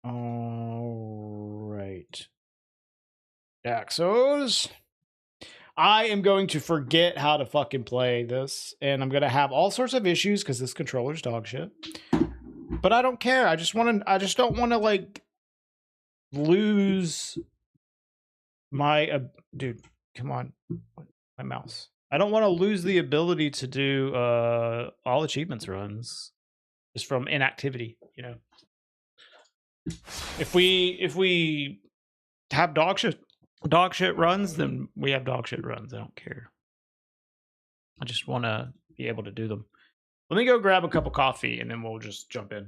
All right. Daxos. I am going to forget how to fucking play this, and I'm gonna have all sorts of issues because this controller's dog shit. But I don't care. I just don't want to like lose my dude. Come on, my mouse. I don't want to lose the ability to do all achievements runs just from inactivity. You know, if we have dog shit runs, then we have dog shit runs. I don't care. I just want to be able to do them. Let me go grab a cup of coffee and then we'll just jump in.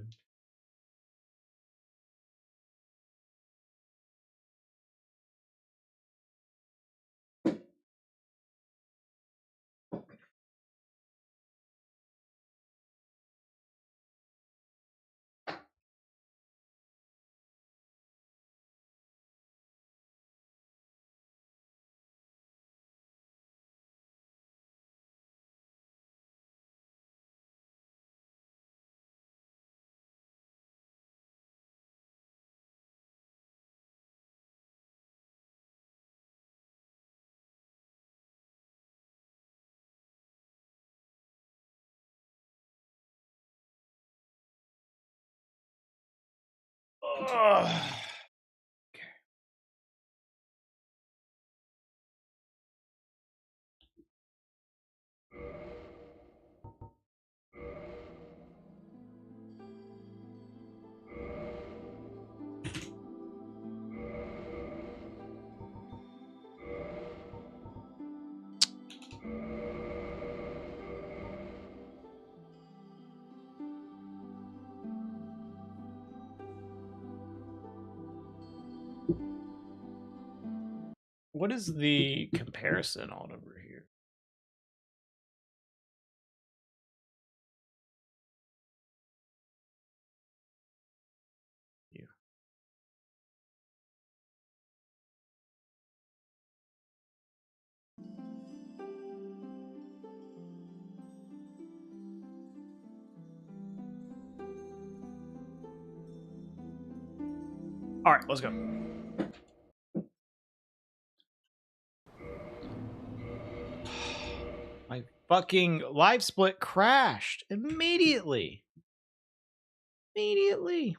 What is the comparison on over here? Yeah. All right, let's go. My fucking live split crashed immediately.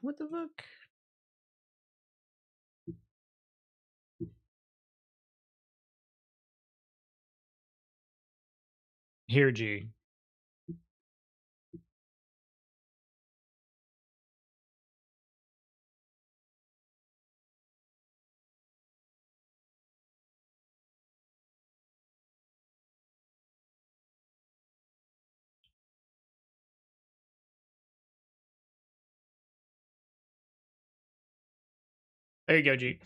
What the fuck? Here, G. There you go, G.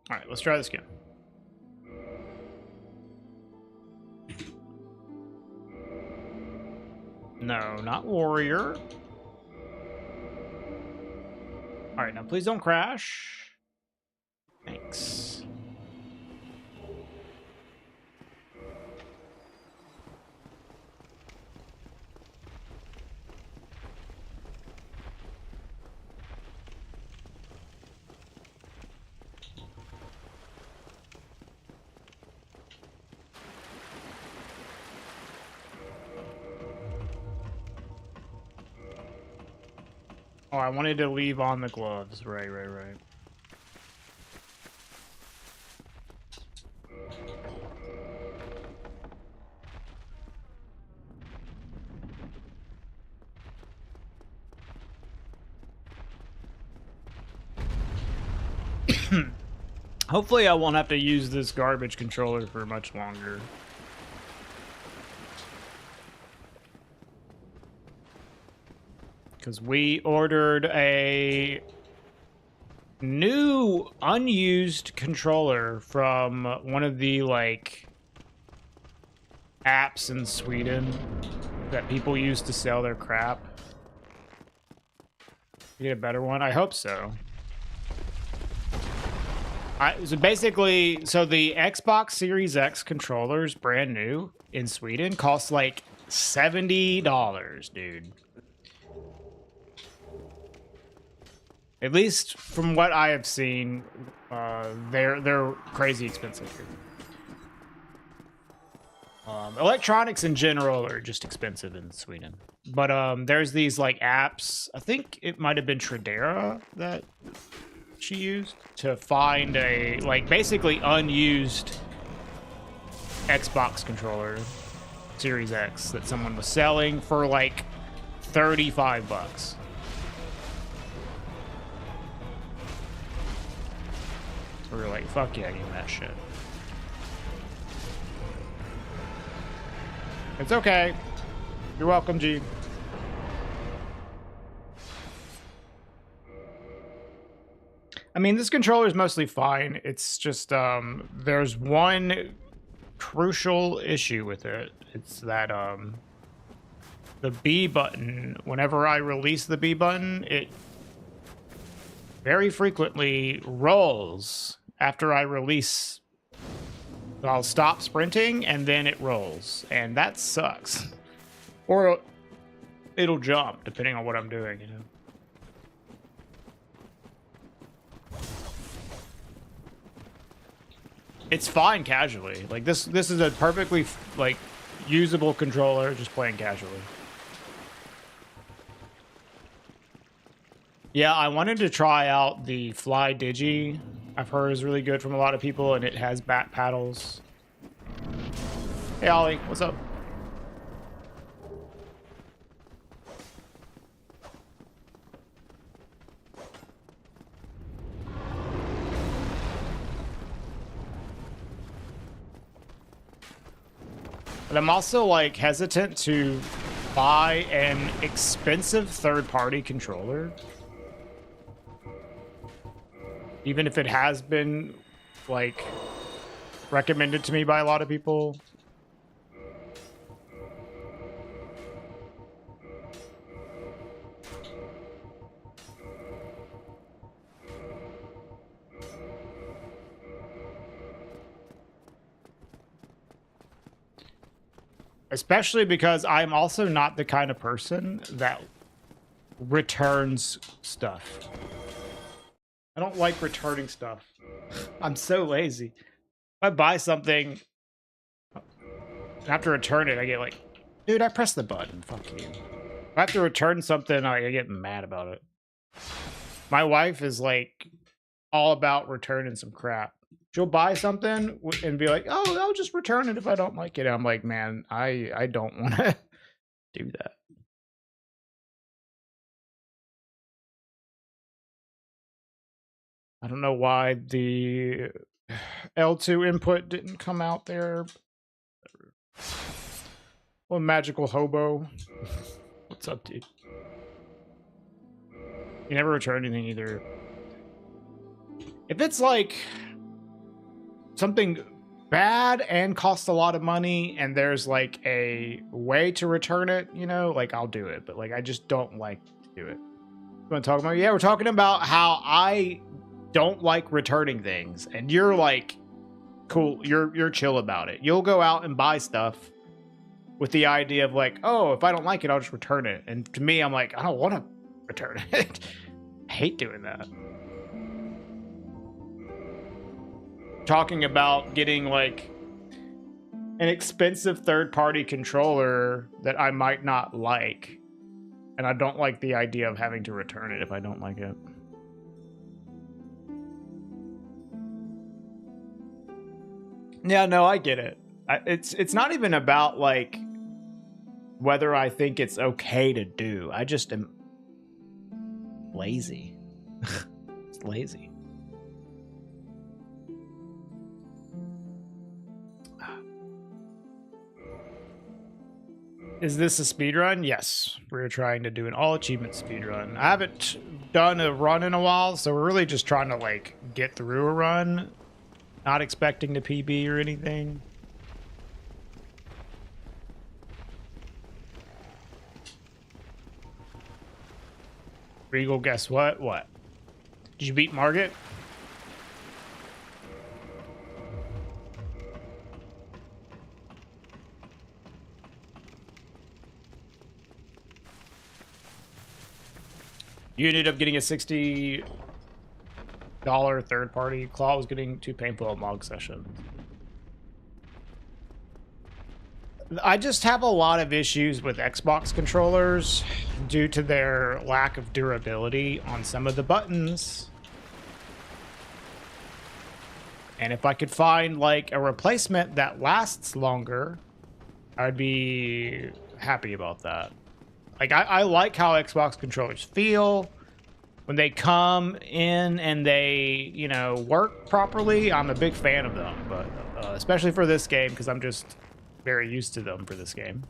All right, let's try this again. No, not warrior. All right, now please don't crash. Thanks. Oh, I wanted to leave on the gloves. Right. Hopefully I won't have to use this garbage controller for much longer. Because we ordered a new unused controller from one of the like apps in Sweden that people use to sell their crap. Get a better one? I hope so. So basically, so the Xbox Series X controllers, brand new in Sweden, cost like $70, dude. At least from what I have seen, they're crazy expensive. Electronics in general are just expensive in Sweden. But there's these like apps. I think it might have been Tradera that she used to find a like basically unused Xbox controller, Series X, that someone was selling for like $35. We were like, fuck yeah, give me that shit. It's okay. You're welcome, G. I mean, this controller is mostly fine. It's just, there's one crucial issue with it. It's that, the B button, whenever I release the B button, it very frequently rolls after I release. I'll stop sprinting and then it rolls, and that sucks. Or it'll jump depending on what I'm doing, you know. It's fine casually. Like this is a perfectly like usable controller, just playing casually. Yeah, I wanted to try out the Fly Digi. I've heard is really good from a lot of people, and it has bat paddles. Hey Ollie, what's up? But I'm also like hesitant to buy an expensive third-party controller. Even if it has been like recommended to me by a lot of people. Especially because I'm also not the kind of person that returns stuff. I don't like returning stuff. I'm so lazy. If I buy something, I have to return it, I get like, dude, I pressed the button. Fuck you. If I have to return something, I get mad about it. My wife is like all about returning some crap. She'll buy something and be like, oh, I'll just return it if I don't like it. I'm like, man, I don't want to do that. I don't know why the L2 input didn't come out there. Well, magical hobo. What's up, dude? You never return anything either. If it's like something bad and costs a lot of money and there's like a way to return it, you know, like I'll do it, but like I just don't like to do it. You want to talk about? Yeah, we're talking about how I don't like returning things, and you're like, cool, you're chill about it. You'll go out and buy stuff with the idea of like, oh, if I don't like it, I'll just return it. And to me, I'm like, I don't want to return it. I hate doing that. Talking about getting like an expensive third-party controller that I might not like, and I don't like the idea of having to return it if I don't like it. Yeah, no, I get it. It's not even about like whether I think it's okay to do. I just am lazy. It's lazy. Is this a speed run? Yes, we're trying to do an all achievement speed run. I haven't done a run in a while, so we're really just trying to like get through a run, not expecting to PB or anything. Regal, guess what? What? Did you beat Margit? You ended up getting a $60 third party. Claw was getting too painful at Mog sessions. I just have a lot of issues with Xbox controllers due to their lack of durability on some of the buttons. And if I could find like a replacement that lasts longer, I'd be happy about that. Like I like how Xbox controllers feel when they come in and they, you know, work properly. I'm a big fan of them, but especially for this game because I'm just very used to them for this game.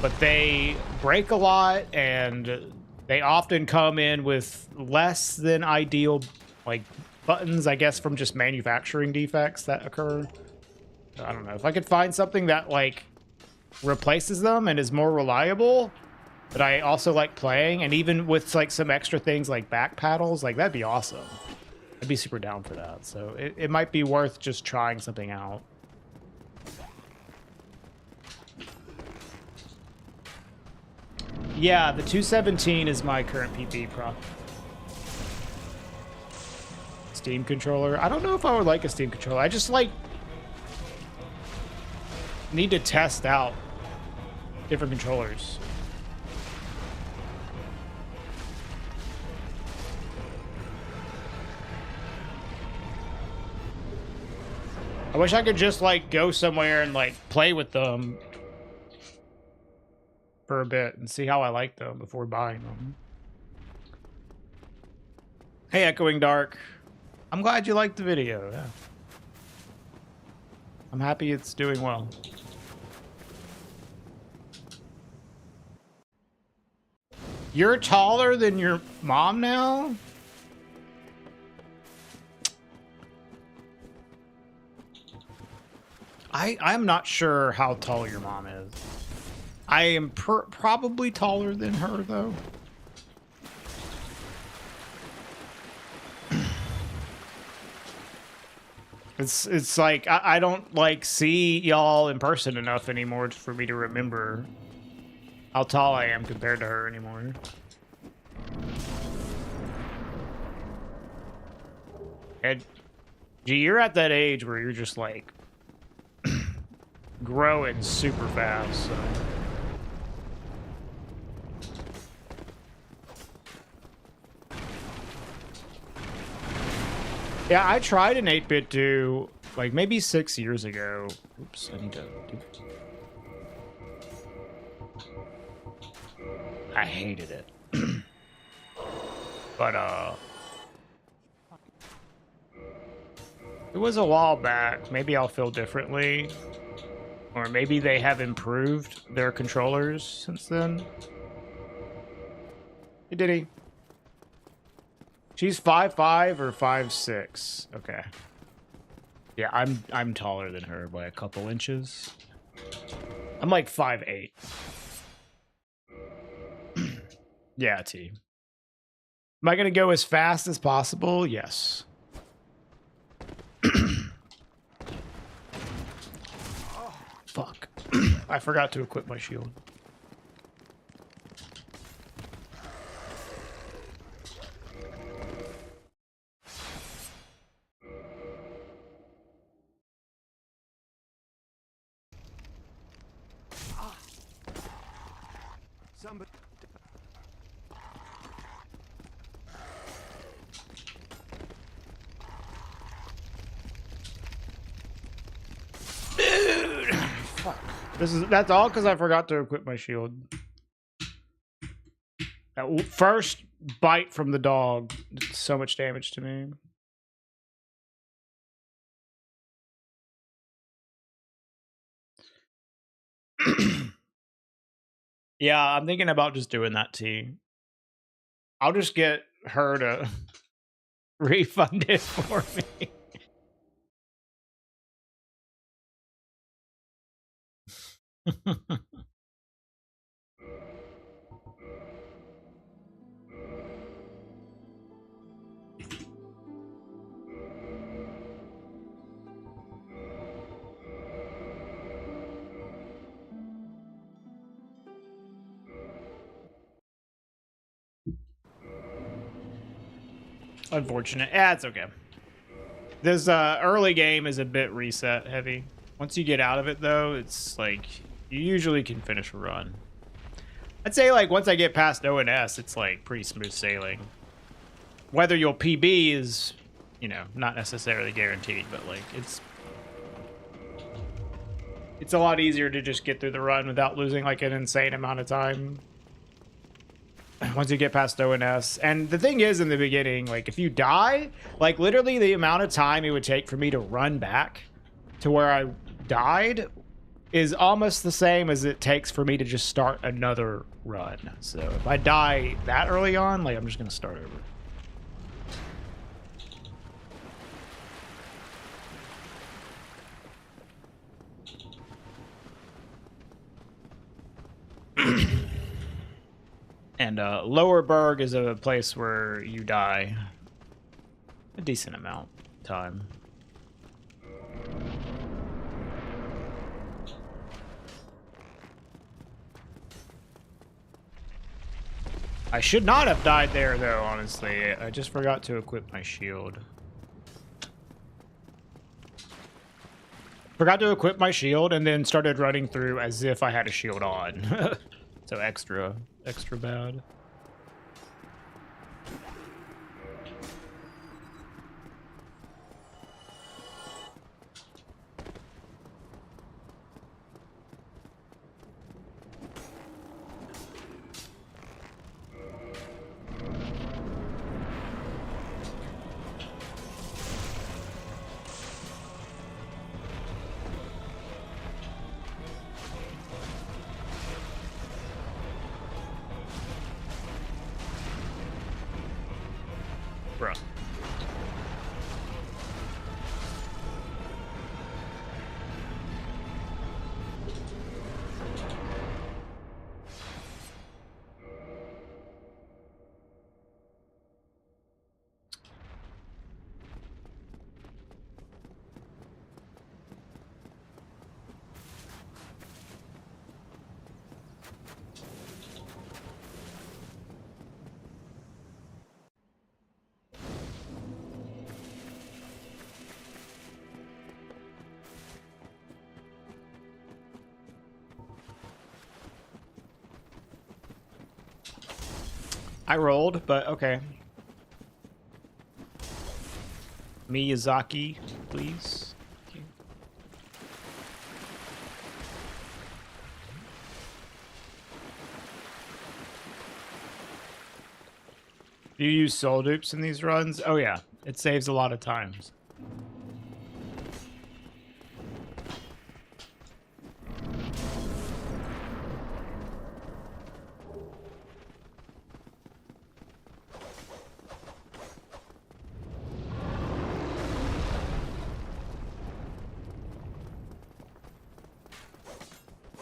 But they break a lot and they often come in with less than ideal like buttons, I guess, from just manufacturing defects that occur. I don't know if I could find something that like replaces them and is more reliable, but I also like playing, and even with like some extra things like back paddles, like that'd be awesome. I'd be super down for that. So it might be worth just trying something out. Yeah, the 217 is my current PP prop. Steam controller. I don't know if I would like a Steam controller. I just like need to test out different controllers. I wish I could just like go somewhere and like play with them for a bit and see how I like them before buying them. Hey, Echoing Dark. I'm glad you liked the video. Yeah. I'm happy it's doing well. You're taller than your mom now? I'm not sure how tall your mom is. I am probably taller than her, though. It's like I don't like see y'all in person enough anymore for me to remember how tall I am compared to her anymore. And gee, you're at that age where you're just like growing super fast. So. Yeah, I tried an 8-bit do like maybe 6 years ago. Oops, I need to do. I hated it. But it was a while back. Maybe I'll feel differently. Or maybe they have improved their controllers since then. Hey, Diddy. She's 5'5" or 5'6". Okay. Yeah, I'm taller than her by a couple inches. I'm like 5'8". Yeah, T. Am I gonna go as fast as possible? Yes. Fuck. I forgot to equip my shield. Somebody. Dude! Fuck. That's all because I forgot to equip my shield. That first bite from the dog did so much damage to me. Yeah, I'm thinking about just doing that, T. I'll just get her to refund it for me. Unfortunate. Yeah, it's okay. This early game is a bit reset heavy. Once you get out of it, though, it's like you usually can finish a run. I'd say like once I get past ONS, it's like pretty smooth sailing. Whether you'll PB is, you know, not necessarily guaranteed, but like it's a lot easier to just get through the run without losing like an insane amount of time once you get past ONS. And the thing is, in the beginning, like if you die, like literally the amount of time it would take for me to run back to where I died is almost the same as it takes for me to just start another run. So if I die that early on, like I'm just gonna start over. And Lower Berg is a place where you die a decent amount of time. I should not have died there, though, honestly. I just forgot to equip my shield. Forgot to equip my shield and then started running through as if I had a shield on. So extra bad. Bruh. I rolled, but okay. Miyazaki, please. Thank you. Do you use soul dupes in these runs? Oh yeah, it saves a lot of times.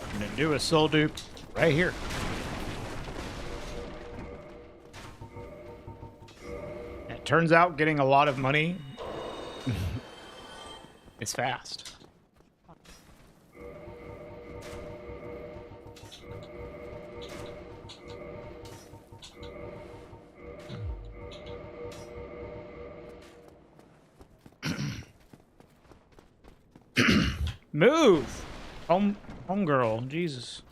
I'm gonna do a soul dupe right here. It turns out getting a lot of money is fast. Move! Homegirl, Jesus.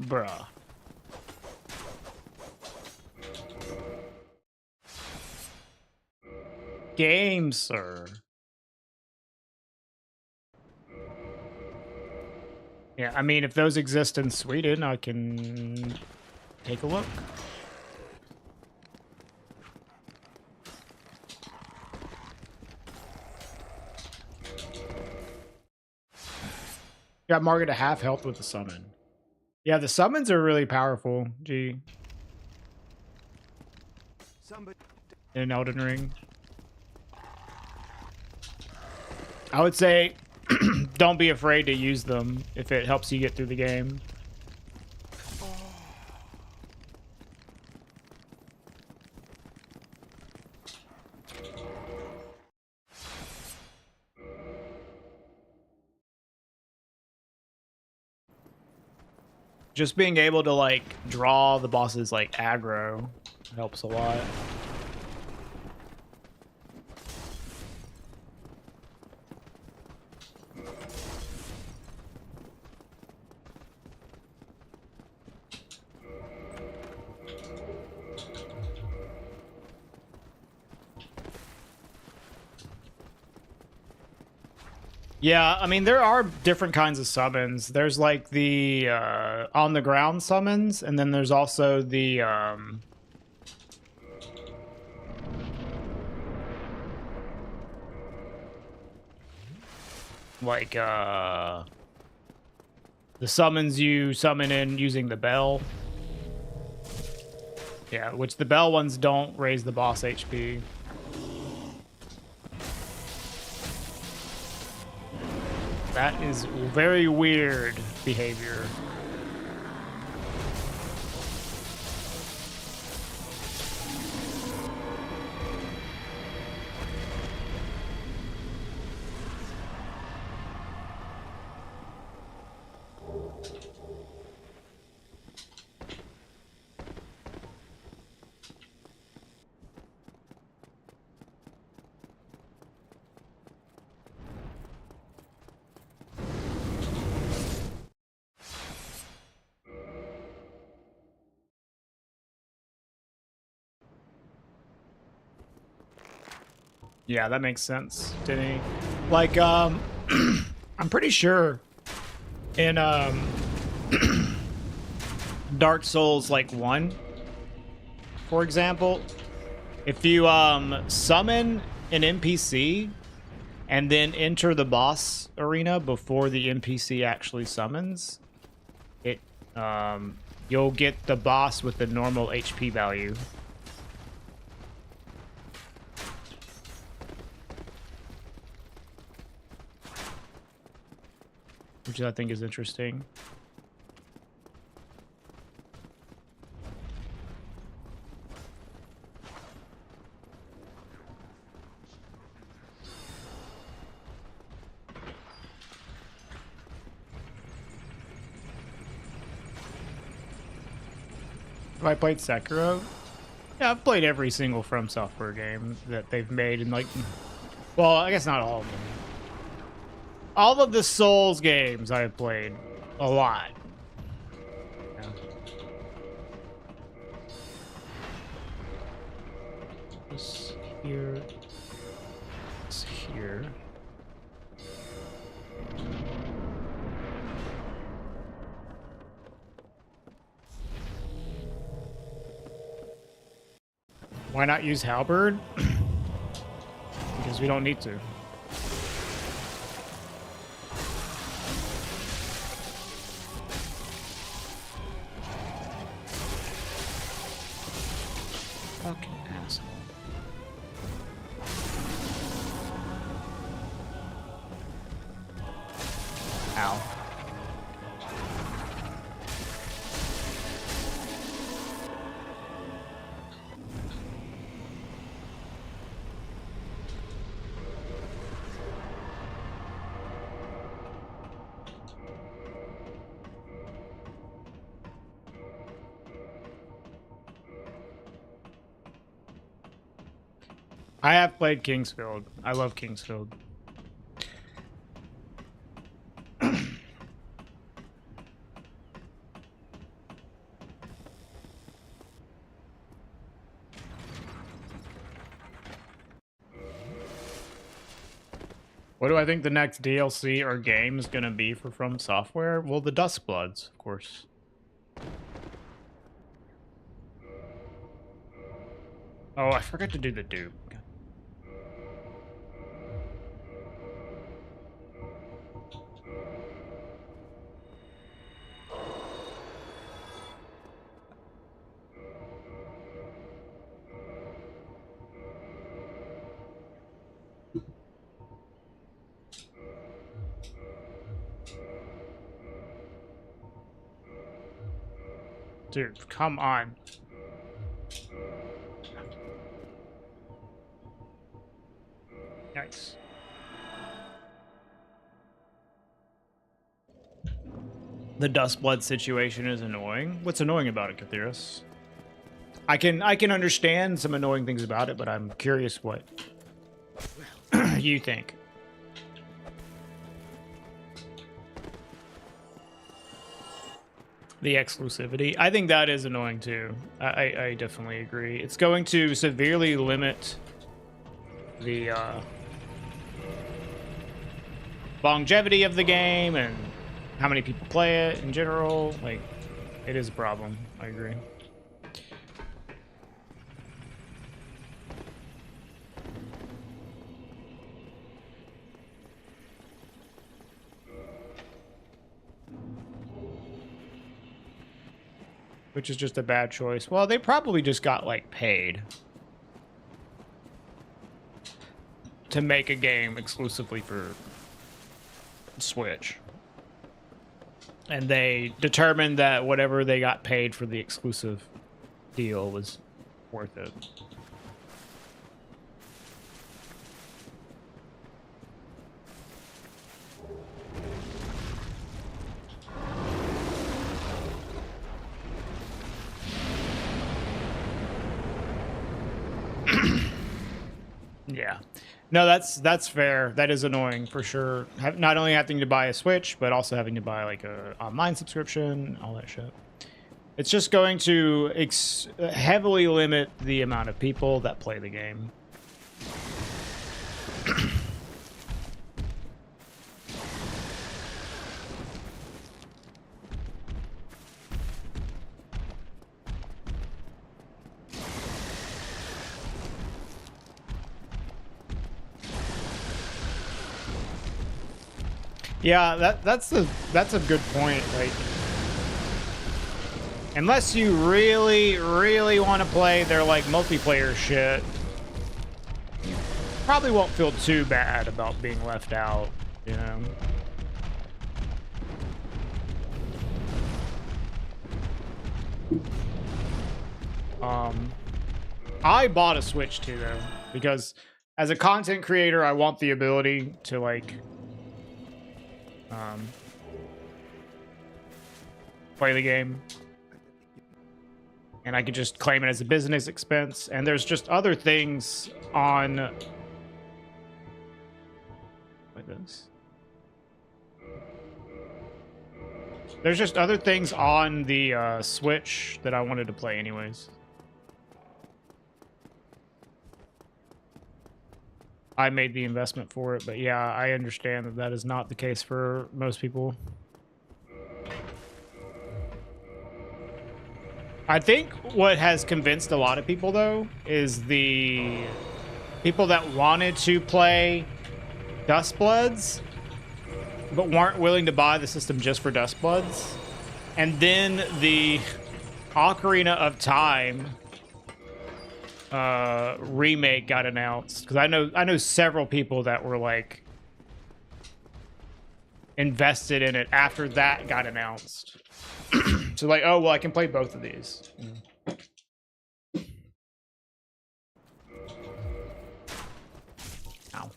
Bruh. Game, sir. Yeah, I mean, if those exist in Sweden, I can take a look. Got Margaret at half health with the summon. Yeah, the summons are really powerful, G. In Elden Ring. I would say don't be afraid to use them if it helps you get through the game. just being able to like draw the boss's like aggro helps a lot. Yeah, I mean, there are different kinds of summons. There's like the on the ground summons, and then there's also the like the summons you summon in using the bell. Yeah, which the bell ones don't raise the boss HP. That is very weird behavior. Yeah, that makes sense, Denny. Like, I'm pretty sure in Dark Souls like 1, for example, if you summon an NPC and then enter the boss arena before the NPC actually summons, it you'll get the boss with the normal HP value. Which I think is interesting. Have I played Sekiro? Yeah, I've played every single From Software game that they've made, and like, well, I guess not all of them. All of the Souls games I've played a lot. Yeah. This here. This here. Why not use Halberd? Because we don't need to. Fucking asshole. Ow. I have played Kingsfield. I love Kingsfield. What do I think the next DLC or game is going to be for From Software? Well, the Duskbloods, of course. Oh, I forgot to do the dupe. Dude, come on. Nice. The Dustblood situation is annoying. What's annoying about it, Kathyrus? I can understand some annoying things about it, but I'm curious what you think. The exclusivity. I think that is annoying too. I definitely agree. It's going to severely limit the longevity of the game and how many people play it in general. Like, it is a problem. I agree. Which is just a bad choice. Well, they probably just got, like, paid to make a game exclusively for Switch. And they determined that whatever they got paid for the exclusive deal was worth it. Yeah. No, that's fair. That is annoying for sure. Not only having to buy a Switch, but also having to buy like a online subscription, all that shit. It's just going to heavily limit the amount of people that play the game. Yeah, that's a good point. Like, unless you really want to play their like multiplayer shit, you probably won't feel too bad about being left out, you know. I bought a Switch too though, because as a content creator, I want the ability to like play the game, and I could just claim it as a business expense. And there's just other things on like this. There's just other things on the Switch that I wanted to play anyways. I made the investment for it, but yeah, I understand that that is not the case for most people. I think what has convinced a lot of people, though, is the people that wanted to play Dustbloods, but weren't willing to buy the system just for Dustbloods. And then the Ocarina of Time remake got announced, because I know several people that were like invested in it after that got announced. So like, oh well, I can play both of these. Ow.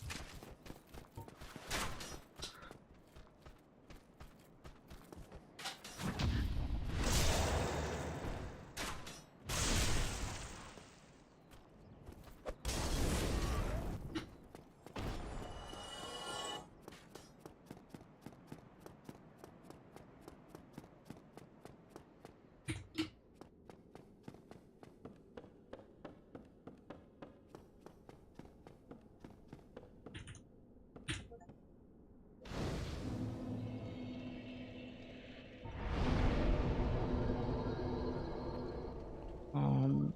Um,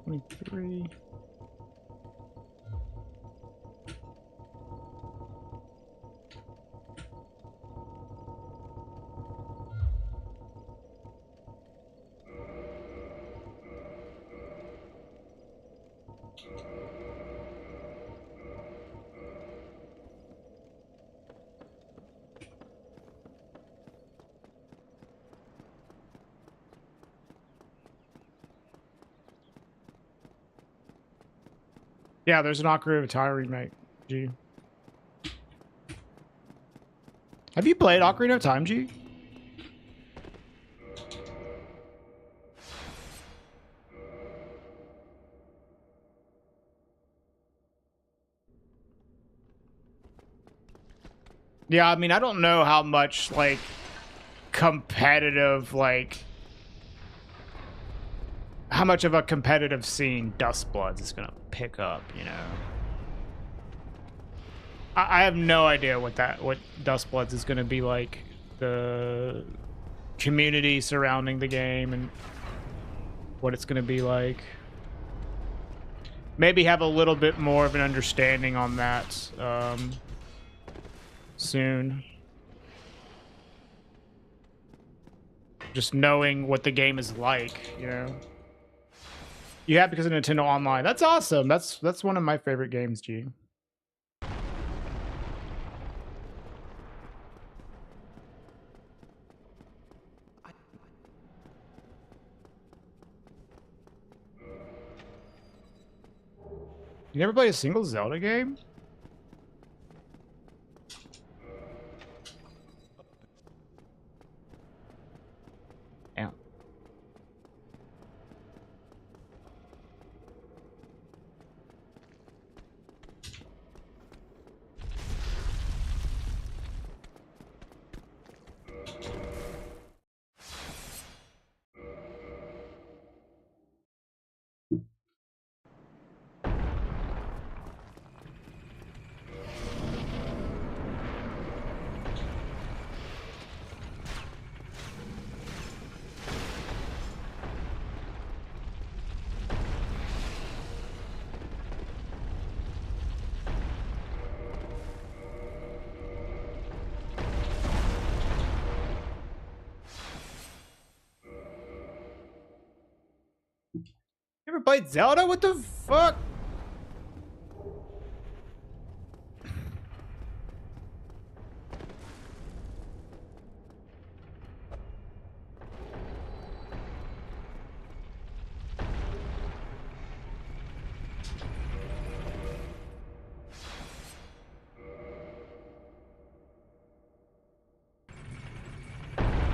23. Yeah, there's an Ocarina of Time remake. G. Have you played Ocarina of Time, G? Yeah, I mean, I don't know how much, like, competitive, like, how much of a competitive scene Dustbloods is gonna pick up, you know? I have no idea what Dustbloods is gonna be like, the community surrounding the game and what it's gonna be like. Maybe have a little bit more of an understanding on that soon. Just knowing what the game is like, you know. You have because of Nintendo Online. That's awesome. That's one of my favorite games, G. You never played a single Zelda game? Yeah. You ever played Zelda? What the fuck?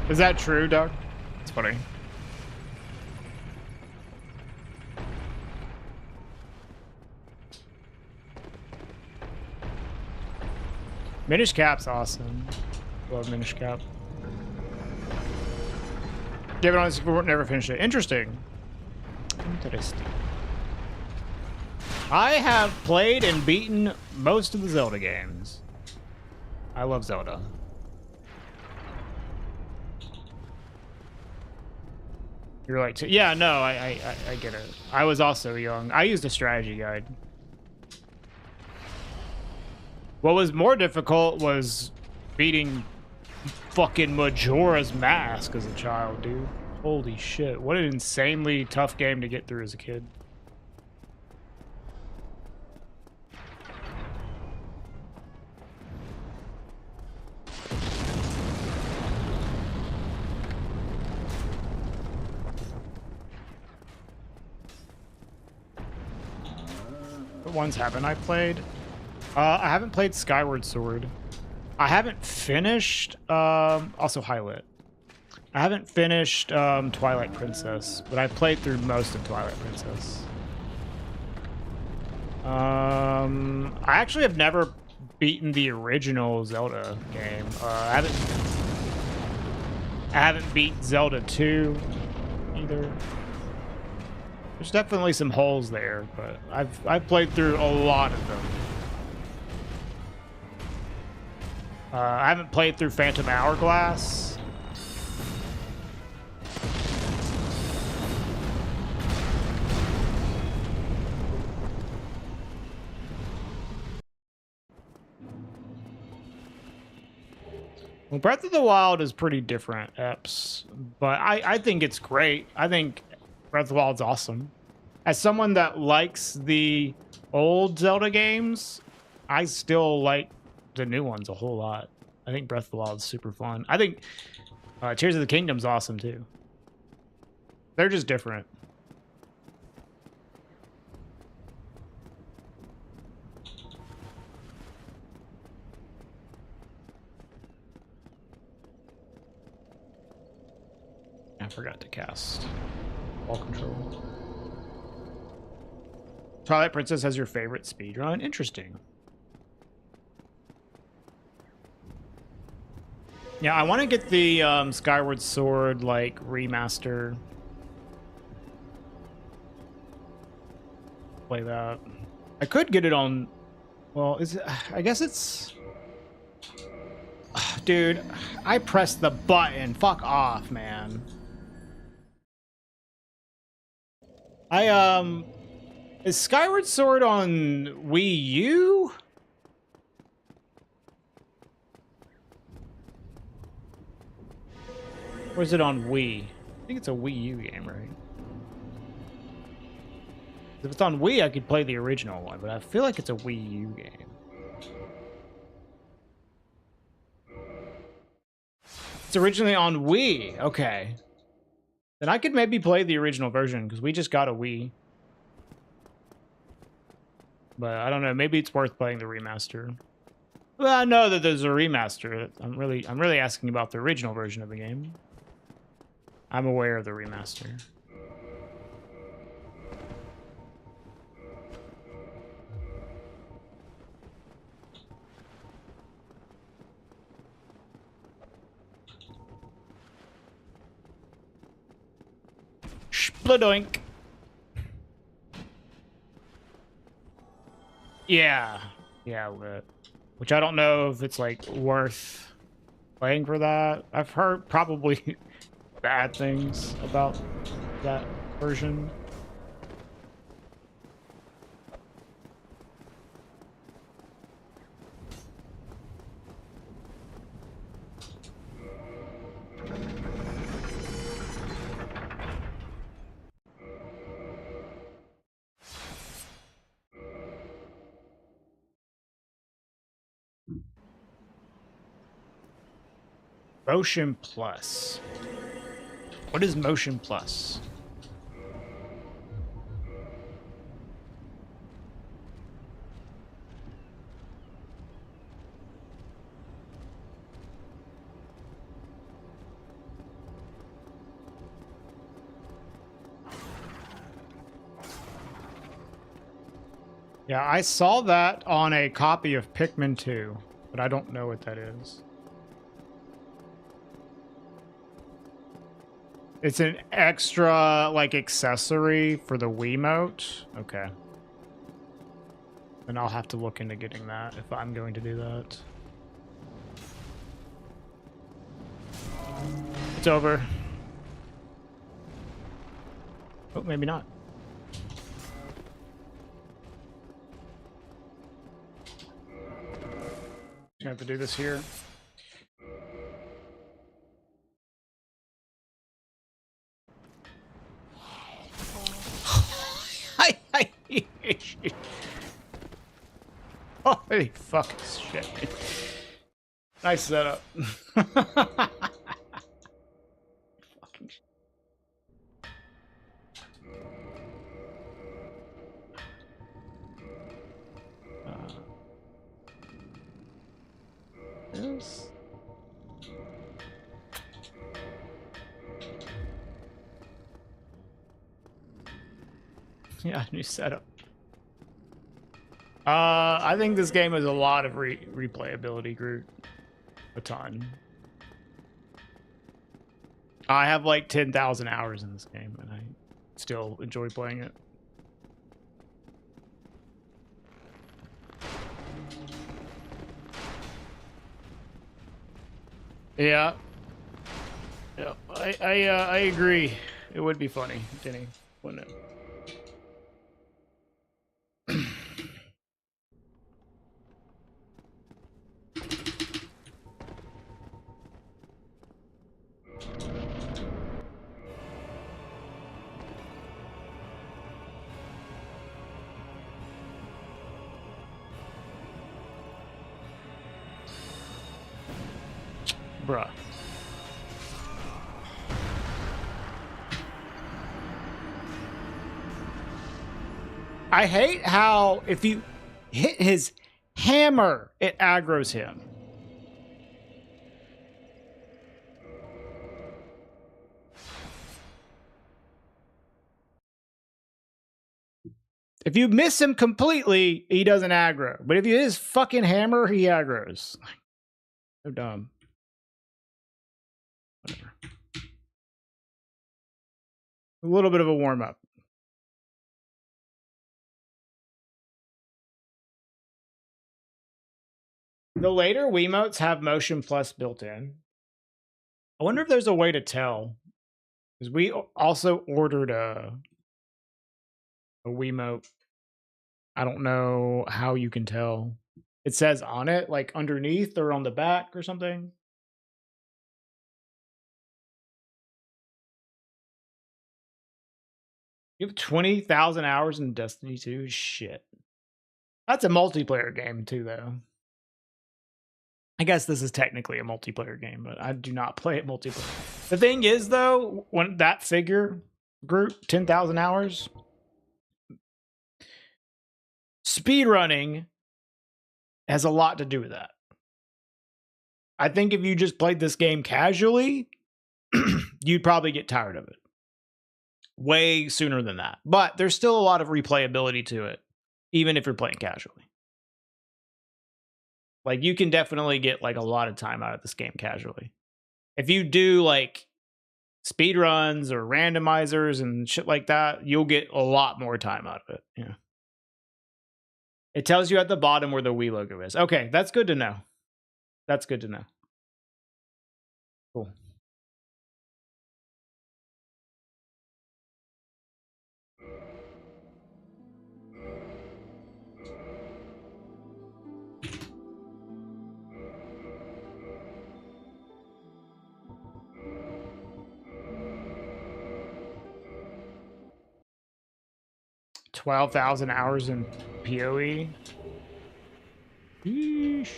Is that true, Doug? It's funny. Minish Cap's awesome. Love Minish Cap. Gave it on his never finished it. Interesting. Interesting. I have played and beaten most of the Zelda games. I love Zelda. You're like, yeah, no, I get it. I was also young. I used a strategy guide. What was more difficult was beating fucking Majora's Mask as a child, dude. Holy shit. What an insanely tough game to get through as a kid. What ones haven't I played? I haven't played Skyward Sword. I haven't finished, also Hylit. I haven't finished Twilight Princess, but I played through most of Twilight Princess. I actually have never beaten the original Zelda game. I haven't beat Zelda 2 either. There's definitely some holes there, but I've played through a lot of them. I haven't played through Phantom Hourglass. Well, Breath of the Wild is pretty different, Eps, but I think it's great. I think Breath of the Wild's awesome. As someone that likes the old Zelda games, I still like the new ones a whole lot. I think Breath of the Wild is super fun. I think Tears of the Kingdom's awesome too. They're just different. forgot to cast ball control. Twilight Princess has your favorite speedrun? Interesting. Yeah, I want to get the Skyward Sword like remaster. Play that. I could get it on. Well, is it? I guess it's. Dude, I pressed the button. Fuck off, man. Is Skyward Sword on Wii U? Or is it on Wii? I think it's a Wii U game, right? If it's on Wii, I could play the original one, but I feel like it's a Wii U game. It's originally on Wii. Okay. Then I could maybe play the original version, because we just got a Wii. But I don't know, maybe it's worth playing the remaster. Well, I know that there's a remaster. I'm really asking about the original version of the game. I'm aware of the remaster. Spladoink. Yeah. Yeah, lit. Which I don't know if it's like worth playing for that. I've heard probably bad things about that version. Motion Plus. What is Motion Plus? Yeah, I saw that on a copy of Pikmin 2, but I don't know what that is. It's an extra, like, accessory for the Wiimote? Okay. Then I'll have to look into getting that if I'm going to do that. It's over. Oh, maybe not. Gonna have to do this here. Holy fucking shit. Nice setup. Fucking shit. Yes. Yeah, new setup. I think this game has a lot of replayability, Groot. A ton. I have like 10,000 hours in this game, and I still enjoy playing it. Yeah. Yeah, I agree. It would be funny, Denny, wouldn't it? Bruh. I hate how if you hit his hammer, it aggroes him. If you miss him completely, he doesn't aggro. But if you hit his fucking hammer, he aggroes. So dumb. Whatever. A little bit of a warm-up. The later Wiimotes have Motion Plus built in. I wonder if there's a way to tell. Because we also ordered a Wiimote. I don't know how you can tell. It says on it, like underneath or on the back or something. You have 20,000 hours in Destiny 2? Shit. That's a multiplayer game too, though. I guess this is technically a multiplayer game, but I do not play it multiplayer. The thing is, though, when that figure group, 10,000 hours, speedrunning has a lot to do with that. I think if you just played this game casually, you'd probably get tired of it way sooner than that. But there's still a lot of replayability to it, even if you're playing casually. Like, you can definitely get, like, a lot of time out of this game casually. If you do, like, speedruns or randomizers and shit like that, you'll get a lot more time out of it. Yeah. It tells you at the bottom where the Wii logo is. Okay, that's good to know. That's good to know. Cool. $12,000 hours in PoE. Yeesh.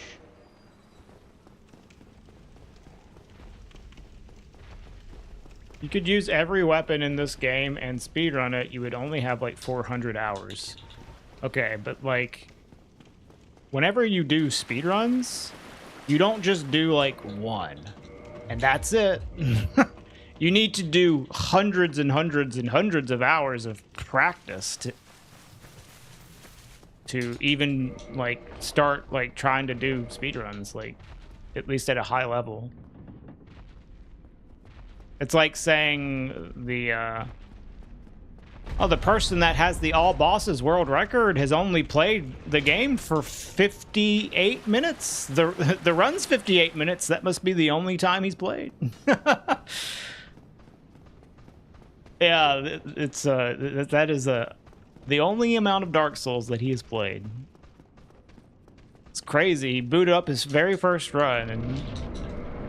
You could use every weapon in this game and speedrun it. You would only have like 400 hours. Okay, but like, whenever you do speedruns, you don't just do like one, and that's it. You need to do hundreds and hundreds and hundreds of hours of practice to even like start like trying to do speedruns, like at least at a high level. It's like saying the person that has the all bosses world record has only played the game for 58 minutes. The run's 58 minutes. That must be the only time he's played. Yeah, it's that is the only amount of Dark Souls that he has played. It's crazy. He booted up his very first run and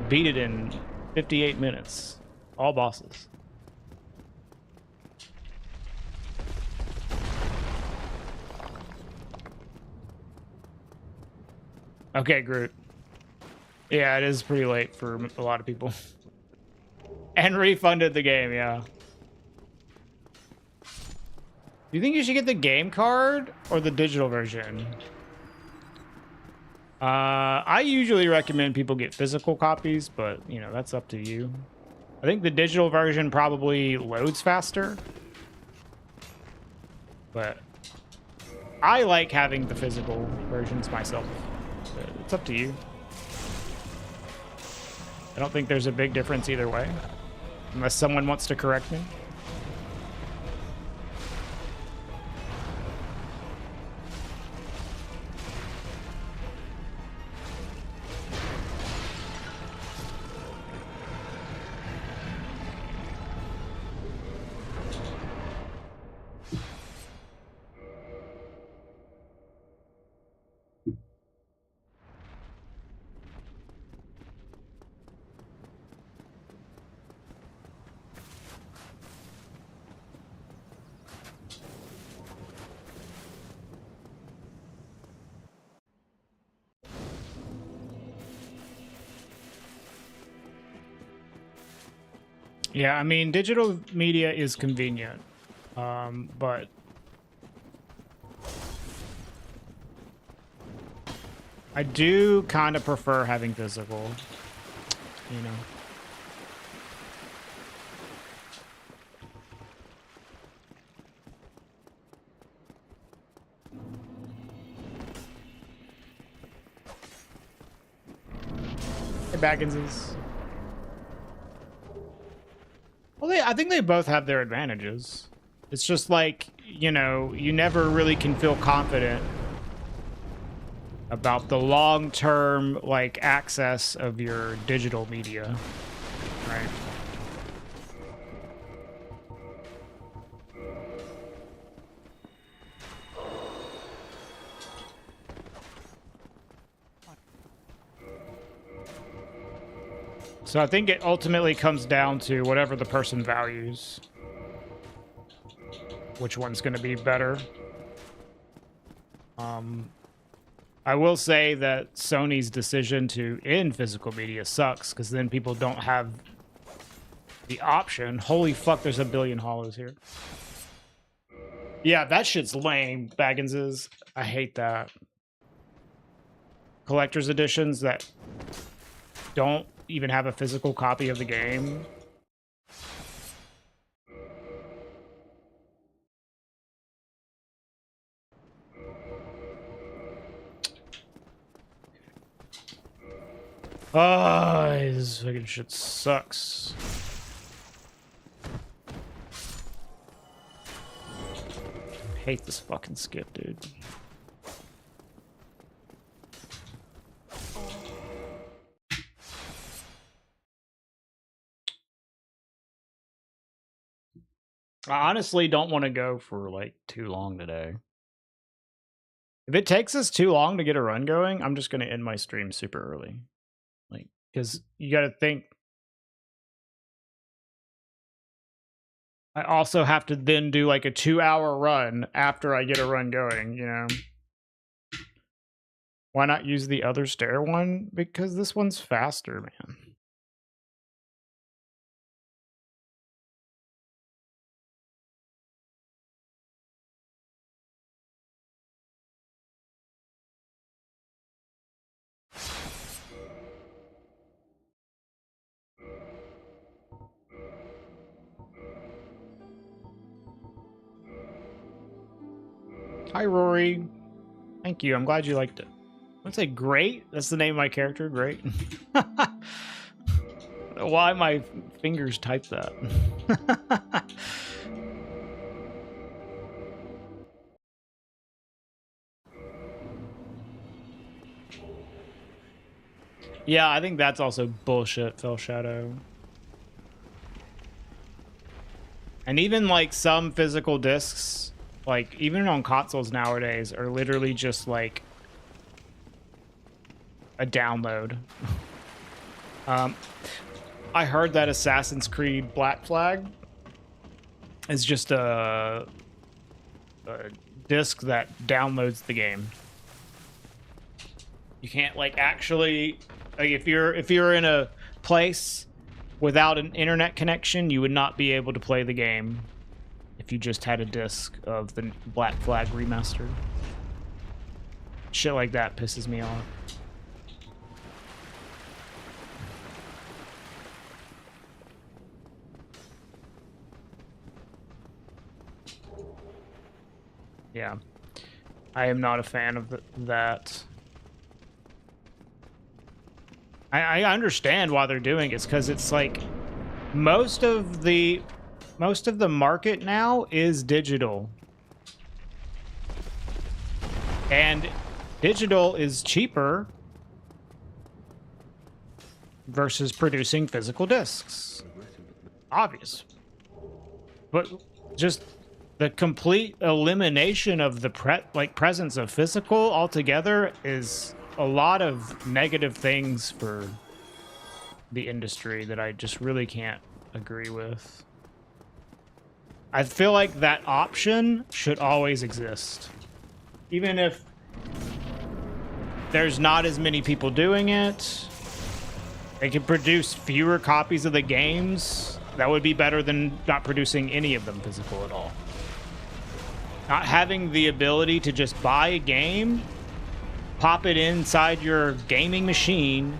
beat it in 58 minutes. All bosses. Okay, Groot. Yeah, it is pretty late for a lot of people. And refunded the game, yeah. Do you think you should get the game card or the digital version? I usually recommend people get physical copies, but, you know, that's up to you. I think the digital version probably loads faster. But I like having the physical versions myself. But it's up to you. I don't think there's a big difference either way. Unless someone wants to correct me. Yeah, I mean, digital media is convenient, but I do kind of prefer having physical, you know. Bagginses. Well, I think they both have their advantages. It's just like, you know, you never really can feel confident about the long-term, like, access of your digital media, right? So I think it ultimately comes down to whatever the person values. Which one's going to be better. I will say that Sony's decision to end physical media sucks, because then people don't have the option. Holy fuck, there's a billion hollows here. Yeah, that shit's lame, Bagginses. I hate that. Collector's editions that don't even have a physical copy of the game. Oh, this fucking shit sucks. Hate this fucking skip, dude. I honestly don't want to go for like too long today. If it takes us too long to get a run going, I'm just going to end my stream super early. Like, because you got to think. I also have to then do like a 2-hour run after I get a run going, you know? Why not use the other stair one? Because this one's faster, man. Hi, Rory. Thank you. I'm glad you liked it. I'd say great. That's the name of my character. Great. Why my fingers type that? Yeah, I think that's also bullshit, Fell Shadow. And even like some physical discs, like even on consoles nowadays, are literally just like a download. I heard that Assassin's Creed Black Flag is just a disc that downloads the game. You can't like actually, like if you're in a place without an internet connection, you would not be able to play the game if you just had a disc of the Black Flag remastered. Shit like that pisses me off. Yeah, I am not a fan of that. I understand why they're doing it. It's because it's like most of the market now is digital, and digital is cheaper versus producing physical discs. Obvious, but just the complete elimination of the presence of physical altogether is a lot of negative things for the industry that I just really can't agree with. I feel like that option should always exist. Even if there's not as many people doing it, they can produce fewer copies of the games. That would be better than not producing any of them physical at all. Not having the ability to just buy a game, pop it inside your gaming machine,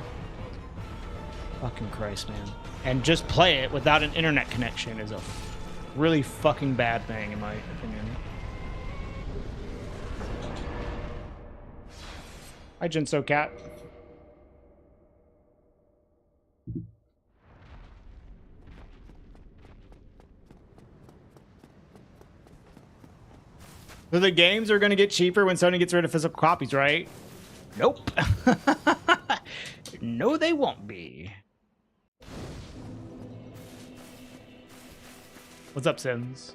fucking Christ, man, and just play it without an internet connection is a really fucking bad thing, in my opinion. Hi, Jinso Cat. So the games are going to get cheaper when Sony gets rid of physical copies, right? Nope. No, they won't be. What's up, Sims?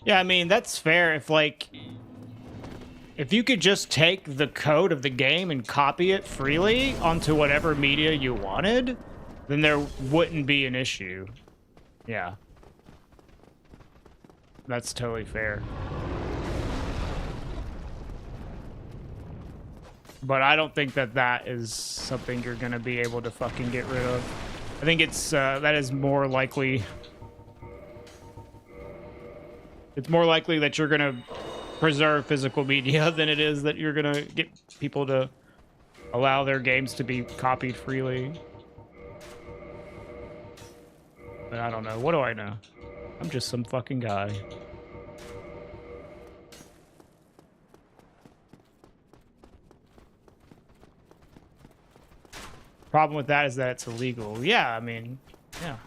Yeah, I mean, that's fair. If you could just take the code of the game and copy it freely onto whatever media you wanted, then there wouldn't be an issue. Yeah. That's totally fair. But I don't think that that is something you're going to be able to fucking get rid of. I think it's, that is more likely... It's more likely that you're going to preserve physical media than it is that you're going to get people to allow their games to be copied freely. But I don't know. What do I know? I'm just some fucking guy. Problem with that is that it's illegal. Yeah, I mean, yeah.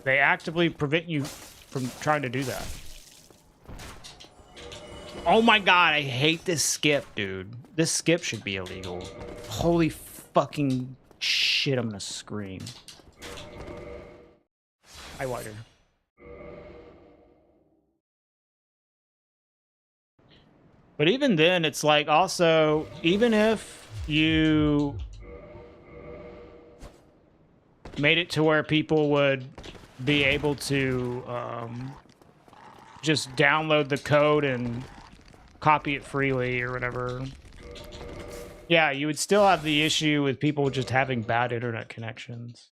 They actively prevent you from trying to do that. Oh my god, I hate this skip, dude. This skip should be illegal. Holy fucking shit, I'm gonna scream. Hi, Wider. But even then, it's like also, even if you made it to where people would be able to just download the code and copy it freely or whatever. Yeah, you would still have the issue with people just having bad internet connections.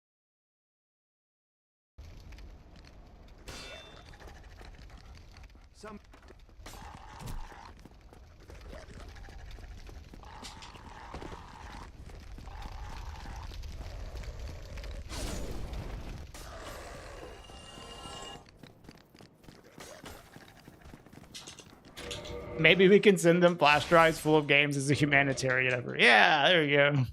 Maybe we can send them flash drives full of games as a humanitarian effort. Yeah, there you go.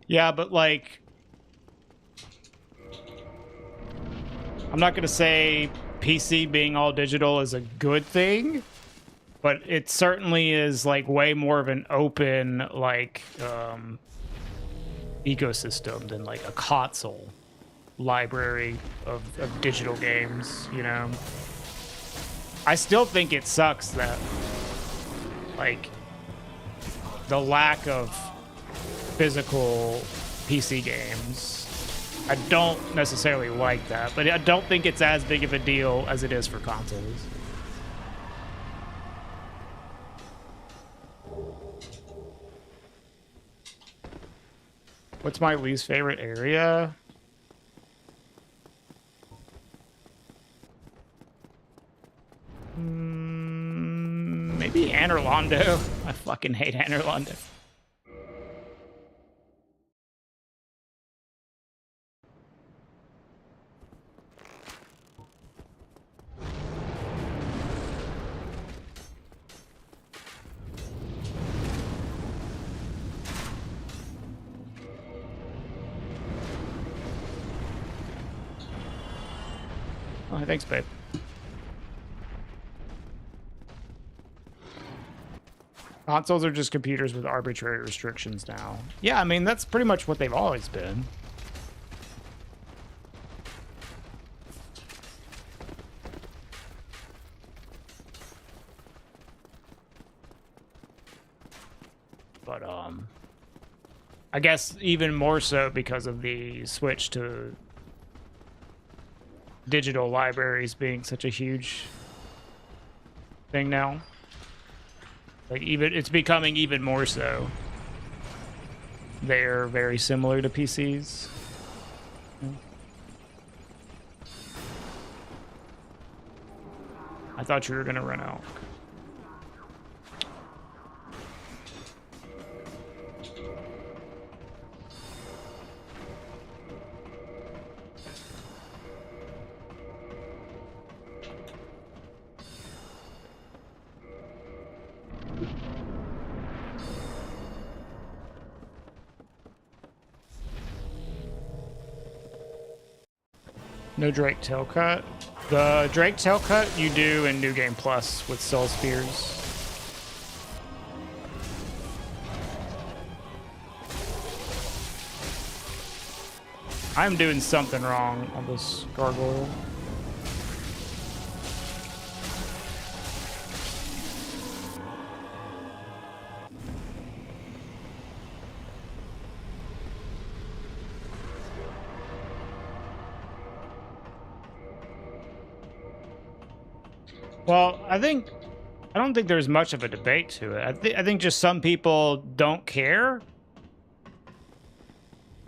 Yeah, but like, I'm not gonna say PC being all digital is a good thing, but it certainly is like way more of an open like ecosystem than like a console library of digital games, you know. I still think it sucks that like the lack of physical PC games. I don't necessarily like that, but I don't think it's as big of a deal as it is for consoles. What's my least favorite area? Maybe Anor Londo. I fucking hate Anor Londo. Oh, thanks, babe. Consoles are just computers with arbitrary restrictions now. Yeah, I mean, that's pretty much what they've always been. But, I guess even more so because of the switch to digital libraries being such a huge thing now. Like, it's becoming even more so. They're very similar to PCs. I thought you were gonna run out. No Drake tail cut. The Drake tail cut you do in New Game Plus with Soul Spears. I'm doing something wrong on this gargoyle. Well, I don't think there's much of a debate to it. I think just some people don't care.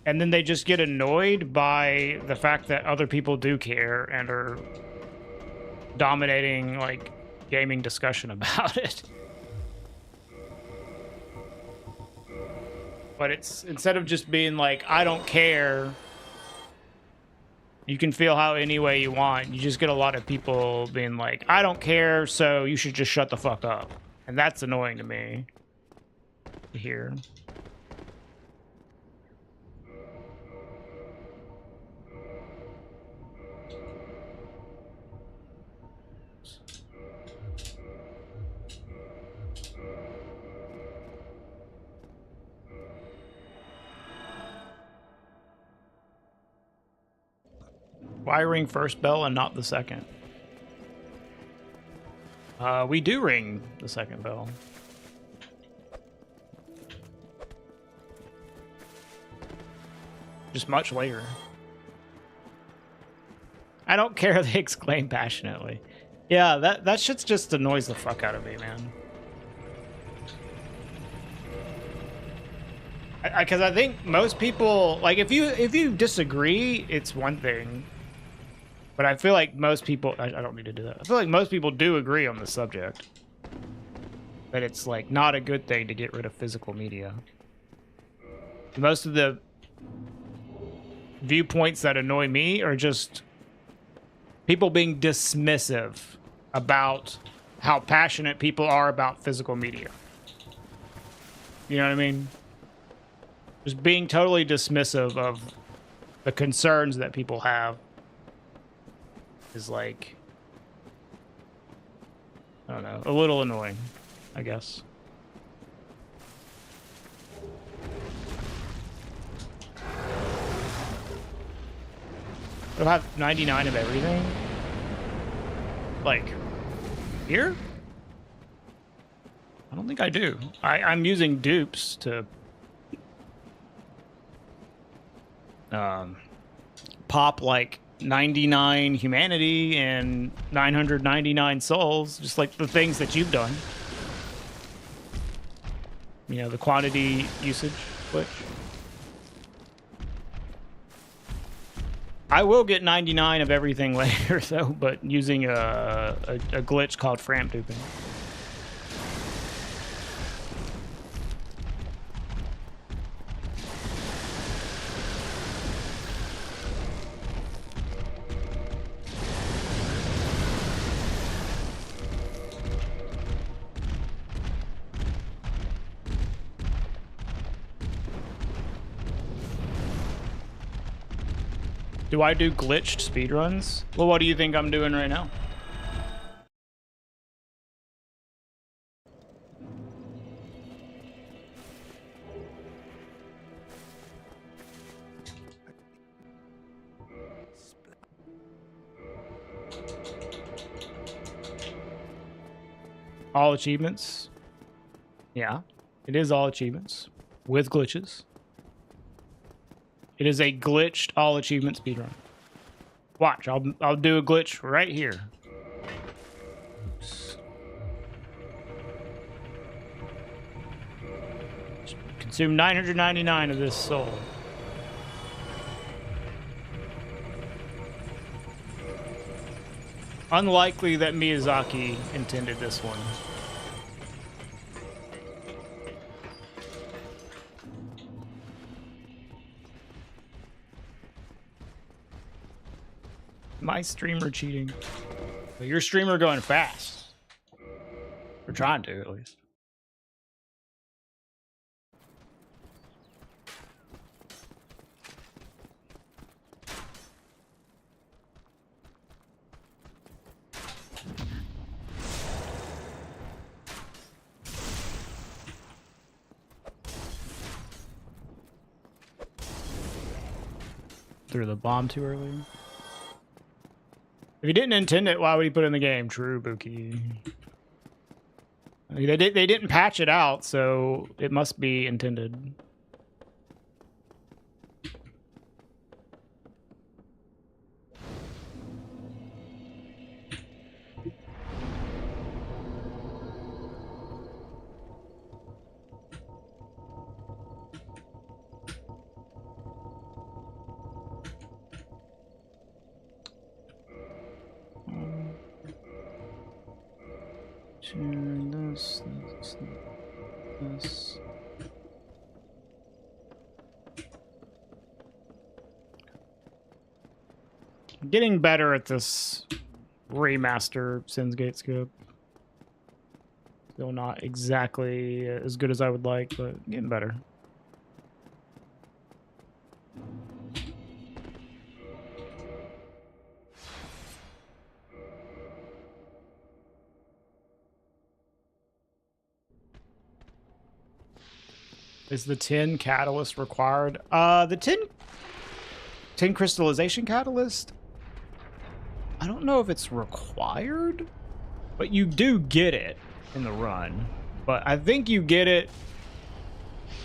And then they just get annoyed by the fact that other people do care and are dominating, like, gaming discussion about it. But it's, instead of just being like, I don't care, you can feel how any way you want. You just get a lot of people being like, I don't care, so you should just shut the fuck up. And that's annoying to me to hear. Why ring first bell and not the second? We do ring the second bell. Just much later. I don't care, they exclaim passionately. Yeah, that shit's just annoys the fuck out of me, man. Because I think most people, like, if you disagree, it's one thing. But I feel like most people, I don't need to do that. I feel like most people do agree on the subject. That it's, like, not a good thing to get rid of physical media. Most of the viewpoints that annoy me are just people being dismissive about how passionate people are about physical media. You know what I mean? Just being totally dismissive of the concerns that people have is, like, I don't know, a little annoying, I guess. Do I have 99 of everything? Like, here? I don't think I do. I'm using dupes to pop, like, 99 humanity and 999 souls, just like the things that you've done. You know, the quantity usage glitch. I will get 99 of everything later, though, but using a glitch called Framp duping. Do I do glitched speedruns? Well, what do you think I'm doing right now? All achievements? Yeah, it is all achievements with glitches. It is a glitched all achievement speedrun. Watch, I'll do a glitch right here. Oops. Consume 999 of this soul. Unlikely that Miyazaki intended this one. My streamer cheating. Well, your streamer going fast. We're trying to, at least. Threw the bomb too early. If he didn't intend it, why would he put it in the game? True, Buki. They didn't patch it out, so it must be intended. This. I'm getting better at this remaster Sins Gate scope. Still not exactly as good as I would like, but getting better. Is the tin catalyst required? The tin crystallization catalyst? I don't know if it's required, but you do get it in the run. But I think you get it.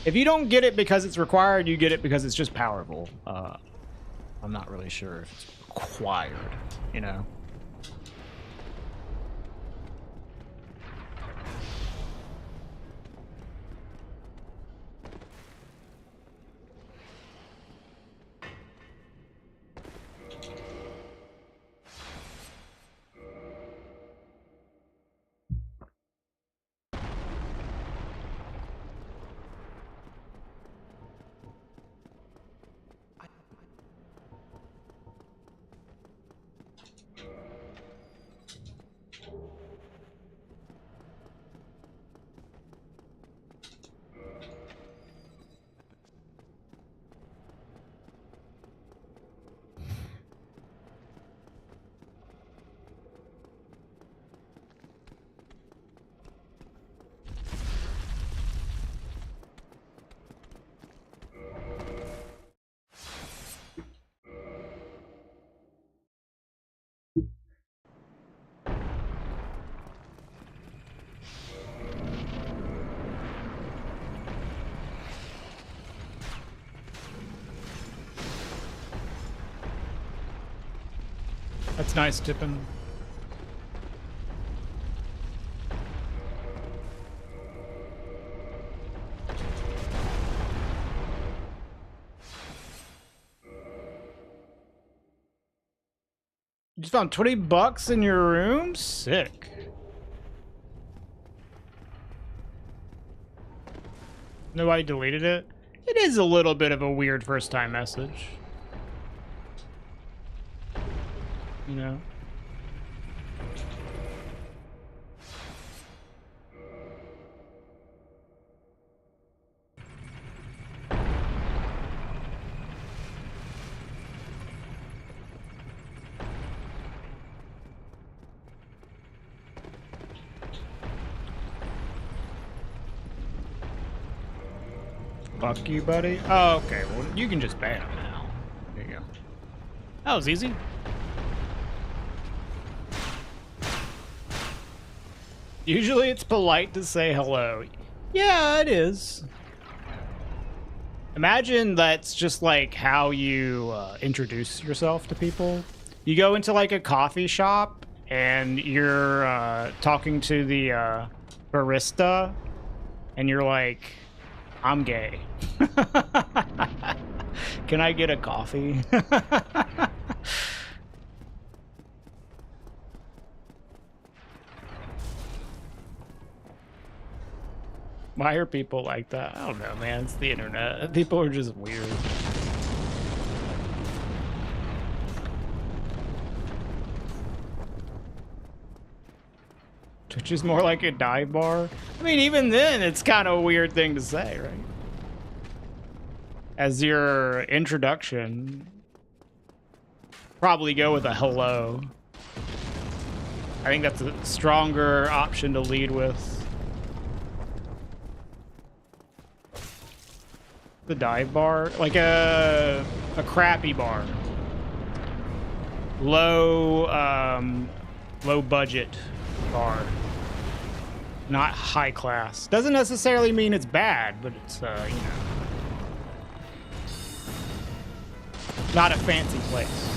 If you don't get it because it's required, you get it because it's just powerful. I'm not really sure if it's required, you know. That's nice, Tippin. You just found 20 bucks in your room? Sick. Nobody deleted it? It is a little bit of a weird first time message. You know? Fuck you, buddy. Oh, okay. Well, you can just ban him now. There you go. That was easy. Usually it's polite to say hello. Yeah, it is. Imagine that's just like how you introduce yourself to people. You go into like a coffee shop and you're talking to the barista and you're like, I'm gay. Can I get a coffee? Why are people like that? I don't know, man. It's the internet. People are just weird. Twitch is more like a dive bar. I mean, even then, it's kind of a weird thing to say, right? As your introduction, probably go with a hello. I think that's a stronger option to lead with. The dive bar, like a crappy bar, low budget bar, not high class. Doesn't necessarily mean it's bad, but it's you know, not a fancy place.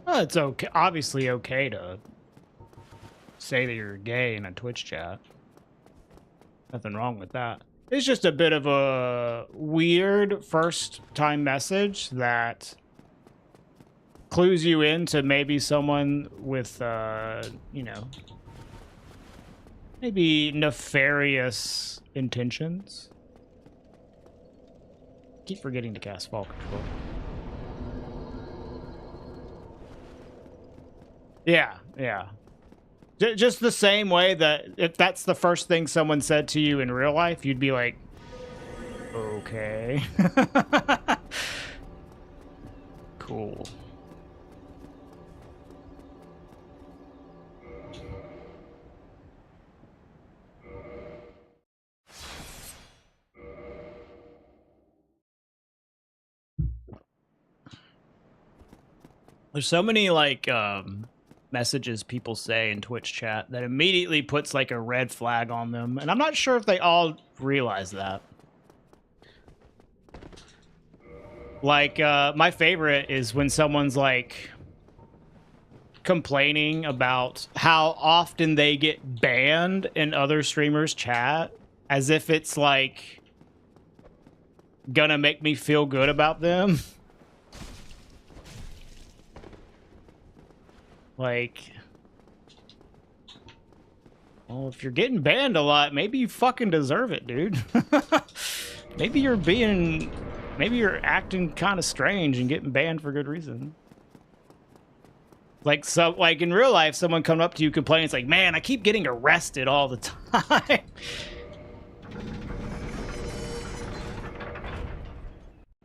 Well, it's okay. Obviously, okay to say that you're gay in a Twitch chat. Nothing wrong with that. It's just a bit of a weird first-time message that clues you into maybe someone with, you know, maybe nefarious intentions. Keep forgetting to cast Fall Control. Yeah, yeah. Just the same way that if that's the first thing someone said to you in real life, you'd be like, okay. Cool. There's so many like messages people say in Twitch chat that immediately puts like a red flag on them, and I'm not sure if they all realize that. Like my favorite is when someone's like complaining about how often they get banned in other streamers' chat, as if it's like gonna make me feel good about them. Like, well, if you're getting banned a lot, maybe you fucking deserve it, dude. Maybe you're acting kind of strange and getting banned for good reason. Like, so, like in real life, someone coming up to you complaining, it's like, man, I keep getting arrested all the time.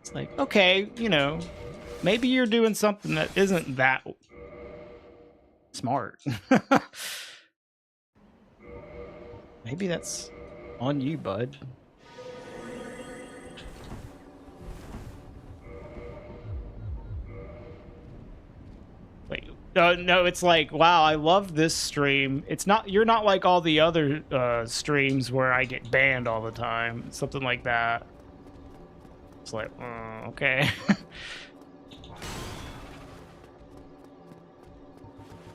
It's like, okay, you know, maybe you're doing something that isn't that smart. Maybe that's on you, bud. Wait, no, it's like, wow, I love this stream. It's not, you're not like all the other streams where I get banned all the time. Something like that. It's like, okay.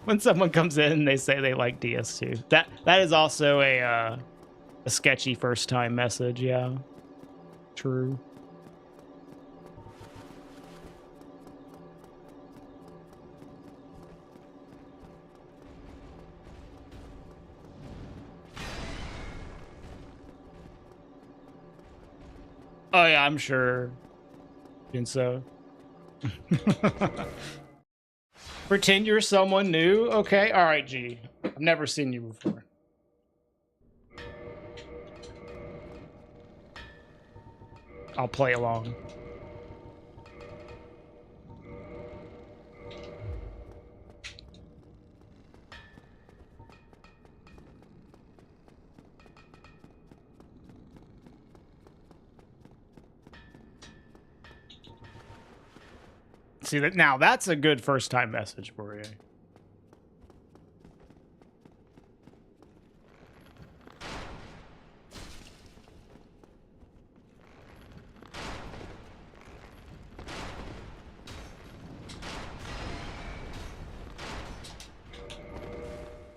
When someone comes in and they say they like DS2, that is also a sketchy first time message. Yeah, true. Oh yeah, I'm sure. And so pretend you're someone new. Okay, all right, G. I've never seen you before. I'll play along. See that now? That's a good first time message for you.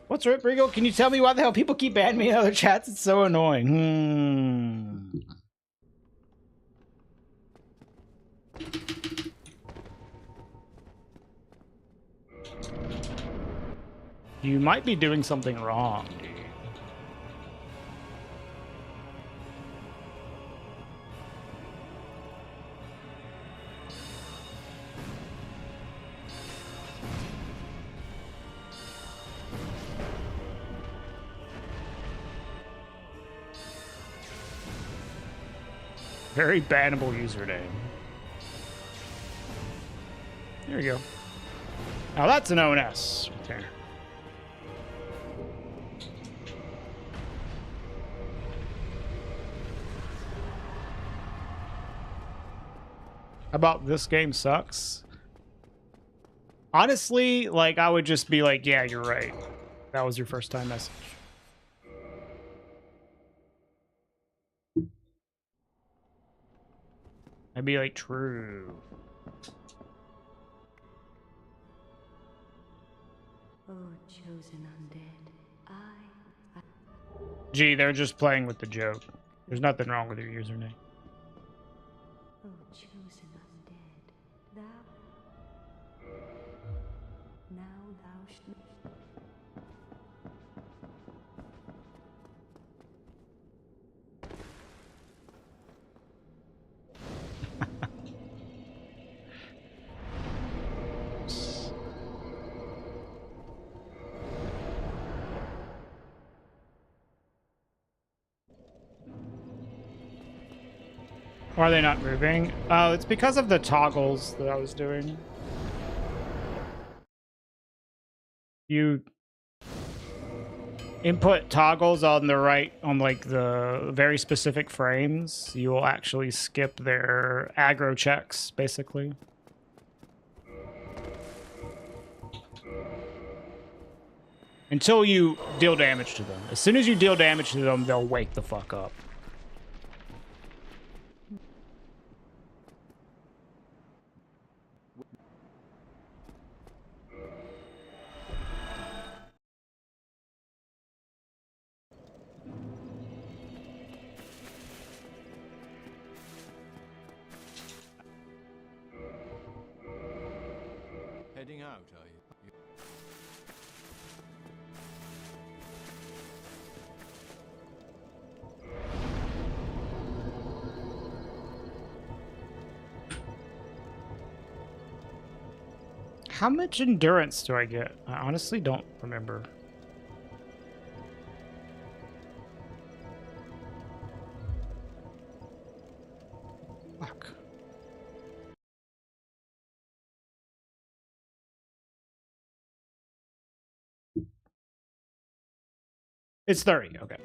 What's right, Brigo? Can you tell me why the hell people keep banning me in other chats? It's so annoying. You might be doing something wrong, dude. Very bannable username. There you go. Now that's an ONS right there. How about this game sucks? Honestly, like, I would just be like, yeah, you're right. That was your first time message. I'd be like, true. Oh, chosen undead, Gee, they're just playing with the joke. There's nothing wrong with your username. oh, chosen undead, thou, now thou shalt. Why are they not moving? Oh, it's because of the toggles that I was doing. You input toggles on the right, on like the very specific frames, you will actually skip their aggro checks, basically. Until you deal damage to them. As soon as you deal damage to them, they'll wake the fuck up. Heading out, are you? How much endurance do I get? I honestly don't remember. Fuck. It's 30, okay.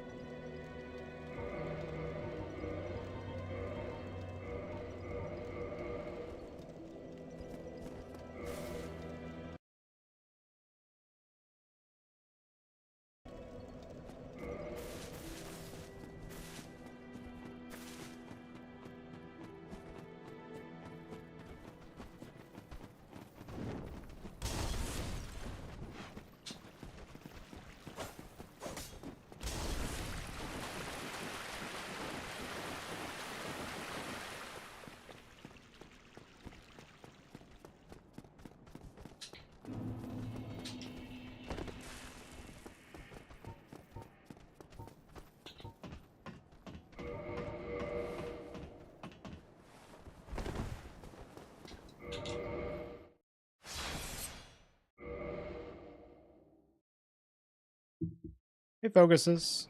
It focuses.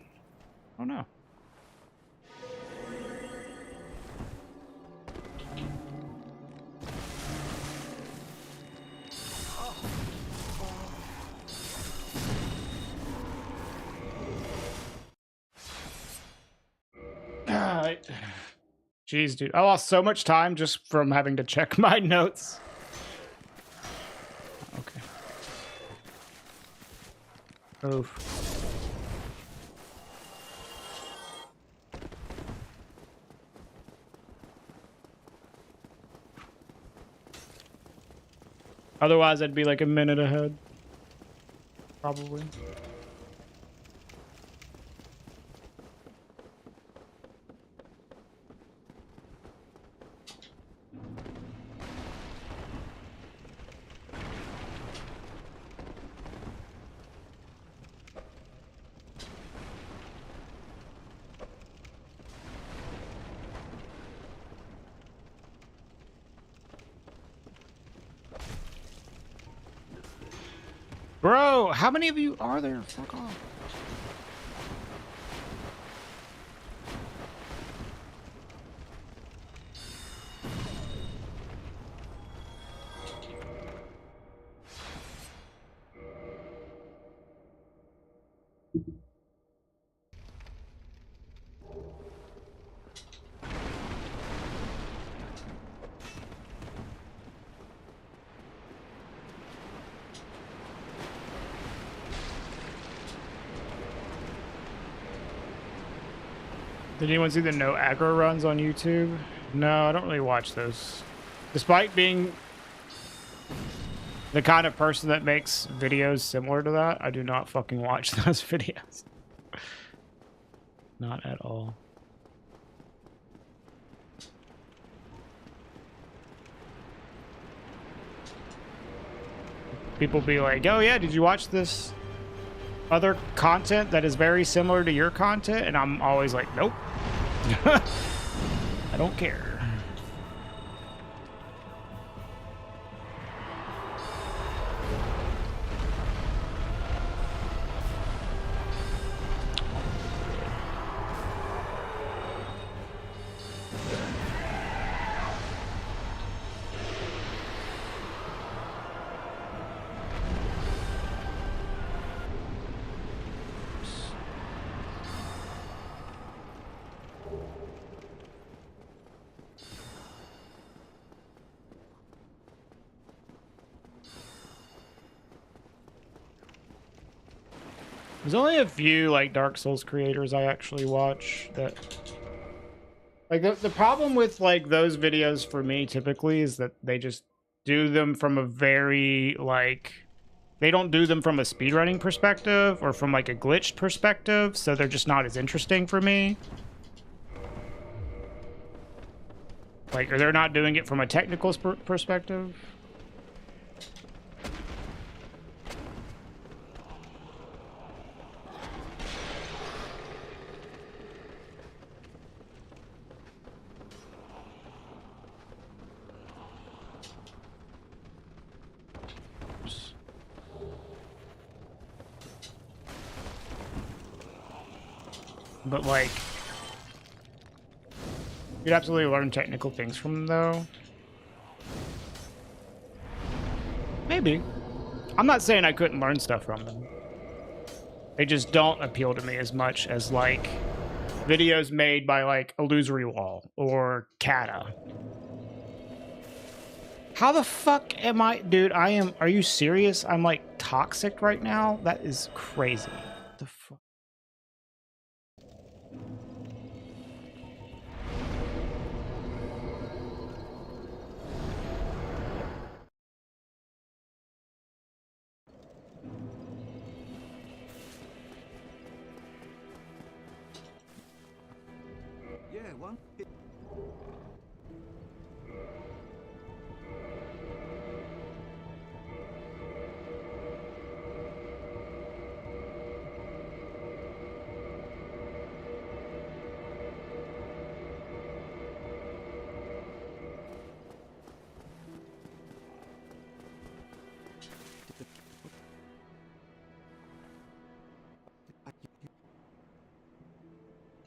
Oh no. Jeez, dude. I lost so much time just from having to check my notes. Oof. Otherwise, I'd be like a minute ahead. Probably. Bro, how many of you are there? Fuck off. Did anyone see the no aggro runs on YouTube? No, I don't really watch those. Despite being the kind of person that makes videos similar to that, I do not fucking watch those videos. Not at all. People be like, oh yeah, did you watch this other content that is very similar to your content? And I'm always like, nope. I don't care. There's only a few like Dark Souls creators I actually watch that like the problem with like those videos for me typically is that they just do them from a very like they don't do them from a speedrunning perspective or from like a glitched perspective, so they're just not as interesting for me. Like, or they're not doing it from a technical perspective. But like, you'd absolutely learn technical things from them, though. Maybe. I'm not saying I couldn't learn stuff from them. They just don't appeal to me as much as like videos made by like Illusory Wall or Kata. How the fuck am I, dude? I am. Are you serious? I'm like toxic right now. That is crazy. What the fuck? Yeah, one.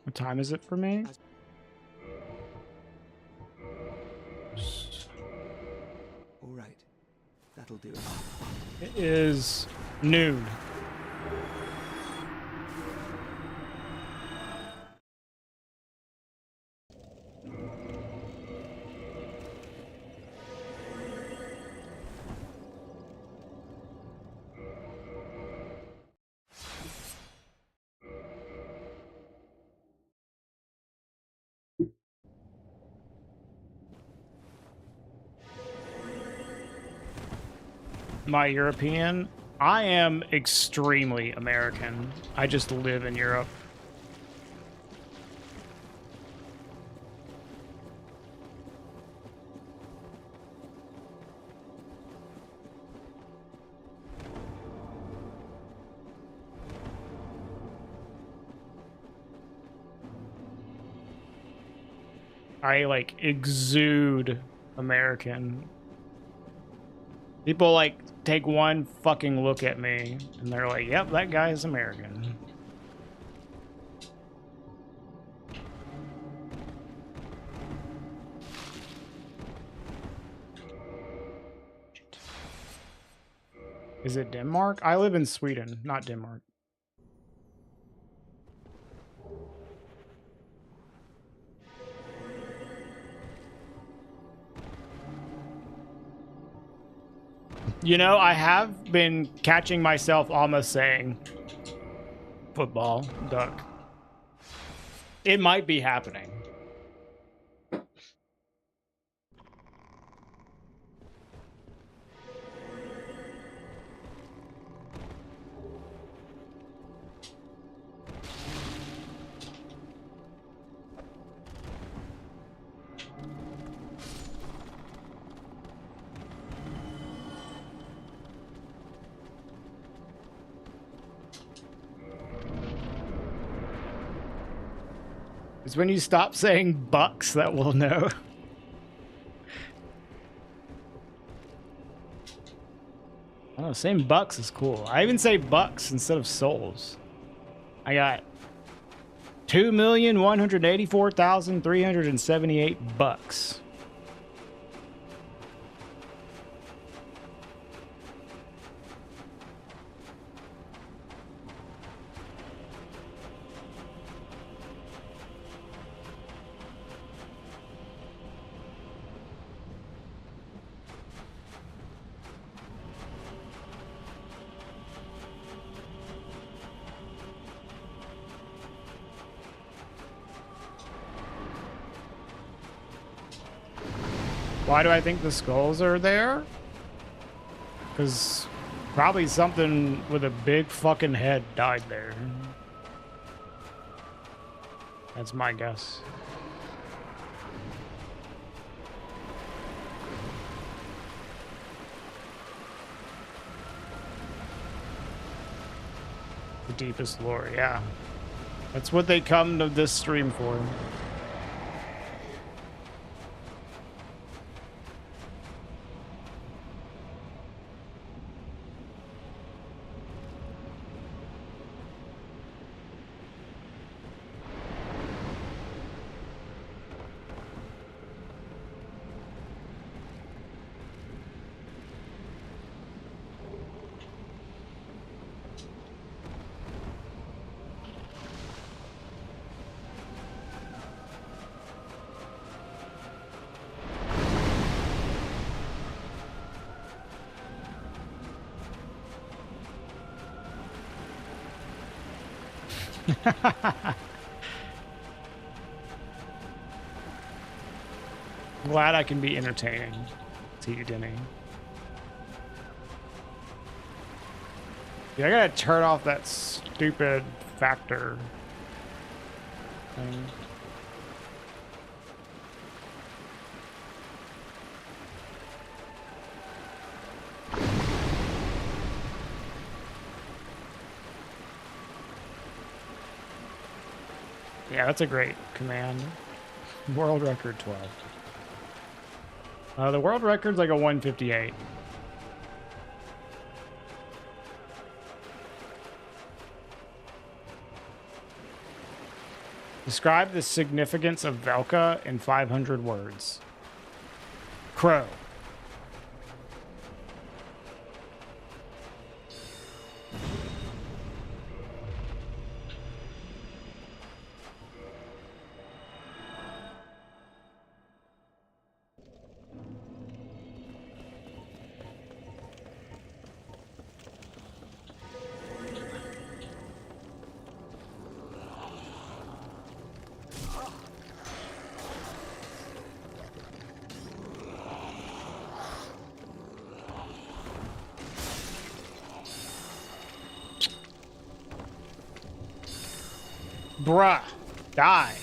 What time is it for me? All right, that'll do. It is noon. my European. I am extremely American. I just live in Europe. I like exude American. People like take one fucking look at me and they're like, yep, that guy is American. Is it Denmark? I live in Sweden, not Denmark. You know, I have been catching myself almost saying football, duck. It might be happening. It's when you stop saying bucks that we'll know. I don't know, saying bucks is cool. I even say bucks instead of souls. I got 2,184,378 bucks. Why do I think the skulls are there? Because probably something with a big fucking head died there. That's my guess. The deepest lore, yeah. That's what they come to this stream for. Glad I can be entertaining to you, Denny. Yeah, I gotta turn off that stupid factor thing. Yeah, that's a great command. World record 12. The world record's like a 158. Describe the significance of Velka in 500 words. Crow. Bruh. Die.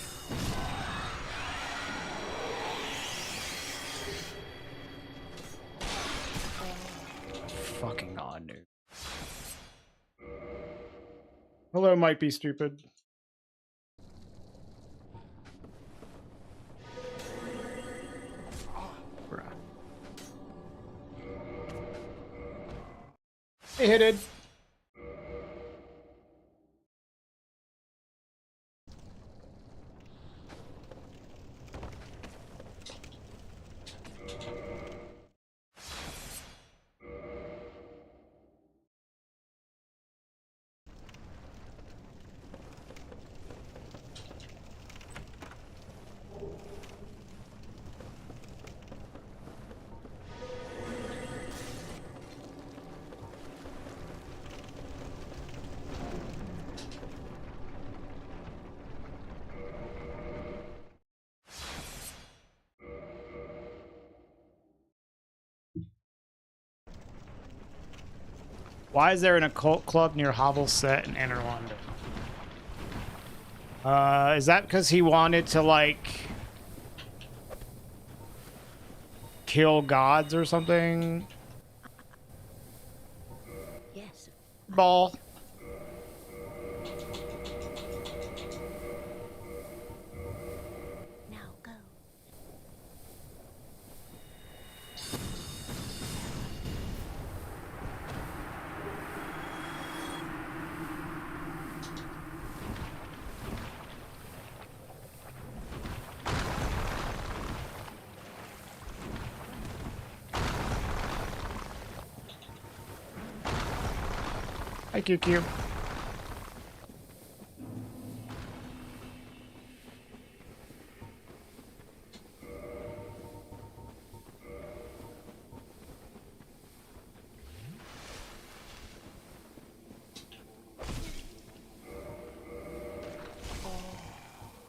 Fucking on, dude. Hello, might be stupid. Bruh. Hey, hit it. Why is there an occult club near Hovelset in Inner London? Is that because he wanted to, like, kill gods or something? Yes. Ball. Now go. Hi, QQ.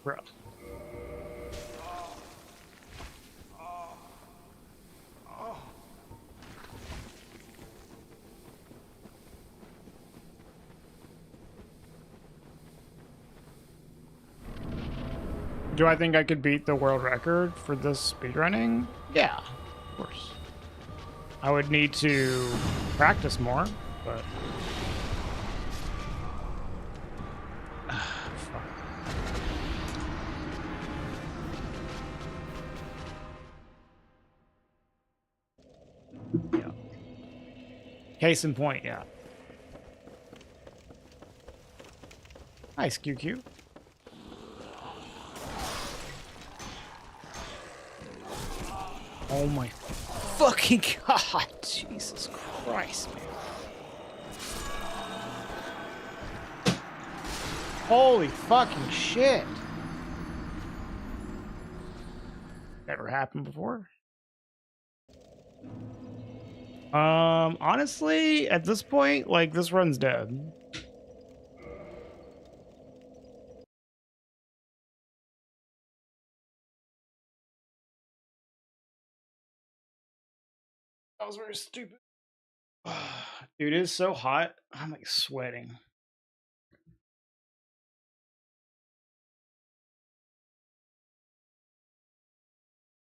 Bro. Do I think I could beat the world record for this speedrunning? Yeah, of course. I would need to practice more, but... Fuck. Yeah. Case in point, yeah. Nice, QQ. Oh my fucking god, Jesus Christ, man. Holy fucking shit. Never happened before. Honestly, at this point, like, this run's dead. That was very stupid. Dude, it is so hot. I'm like sweating.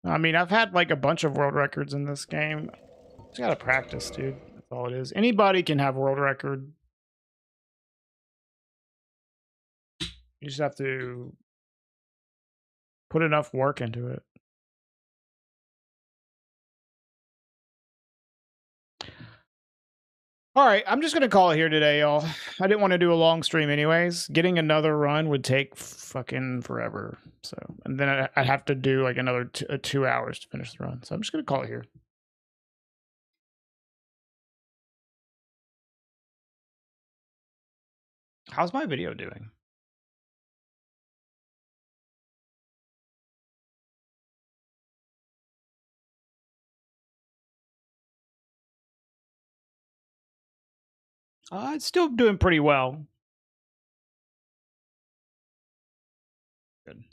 I mean, I've had like a bunch of world records in this game. Just gotta practice, dude. That's all it is. Anybody can have a world record. You just have to put enough work into it. All right, I'm just gonna call it here today, y'all. I didn't want to do a long stream anyways. Getting another run would take fucking forever. So, and then I'd have to do like another 2 hours to finish the run. So I'm just gonna call it here. How's my video doing? It's still doing pretty well. Good.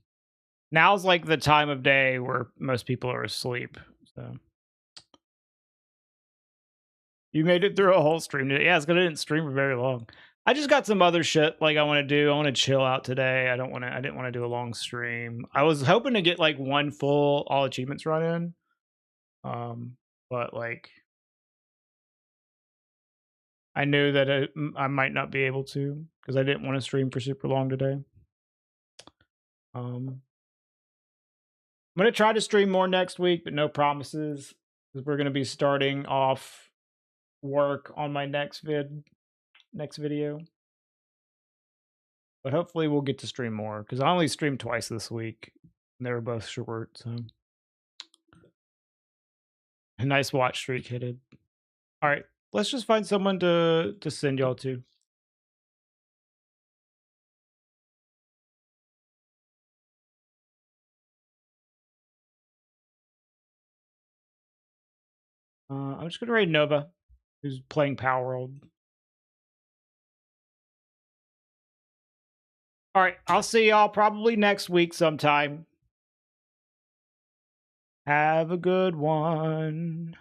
Now's like the time of day where most people are asleep. So you made it through a whole stream. Yeah, it's because I didn't stream for very long. I just got some other shit like I want to do. I want to chill out today. I didn't want to do a long stream. I was hoping to get like one full all achievements run in. But like I knew that I might not be able to because I didn't want to stream for super long today. I'm going to try to stream more next week, but no promises because we're going to be starting off work on my next video. But hopefully we'll get to stream more because I only streamed twice this week and they were both short. So a nice watch streak hitted. All right, let's just find someone to send y'all to. I'm just gonna raid Nova, who's playing Power World. All right, I'll see y'all probably next week sometime. Have a good one.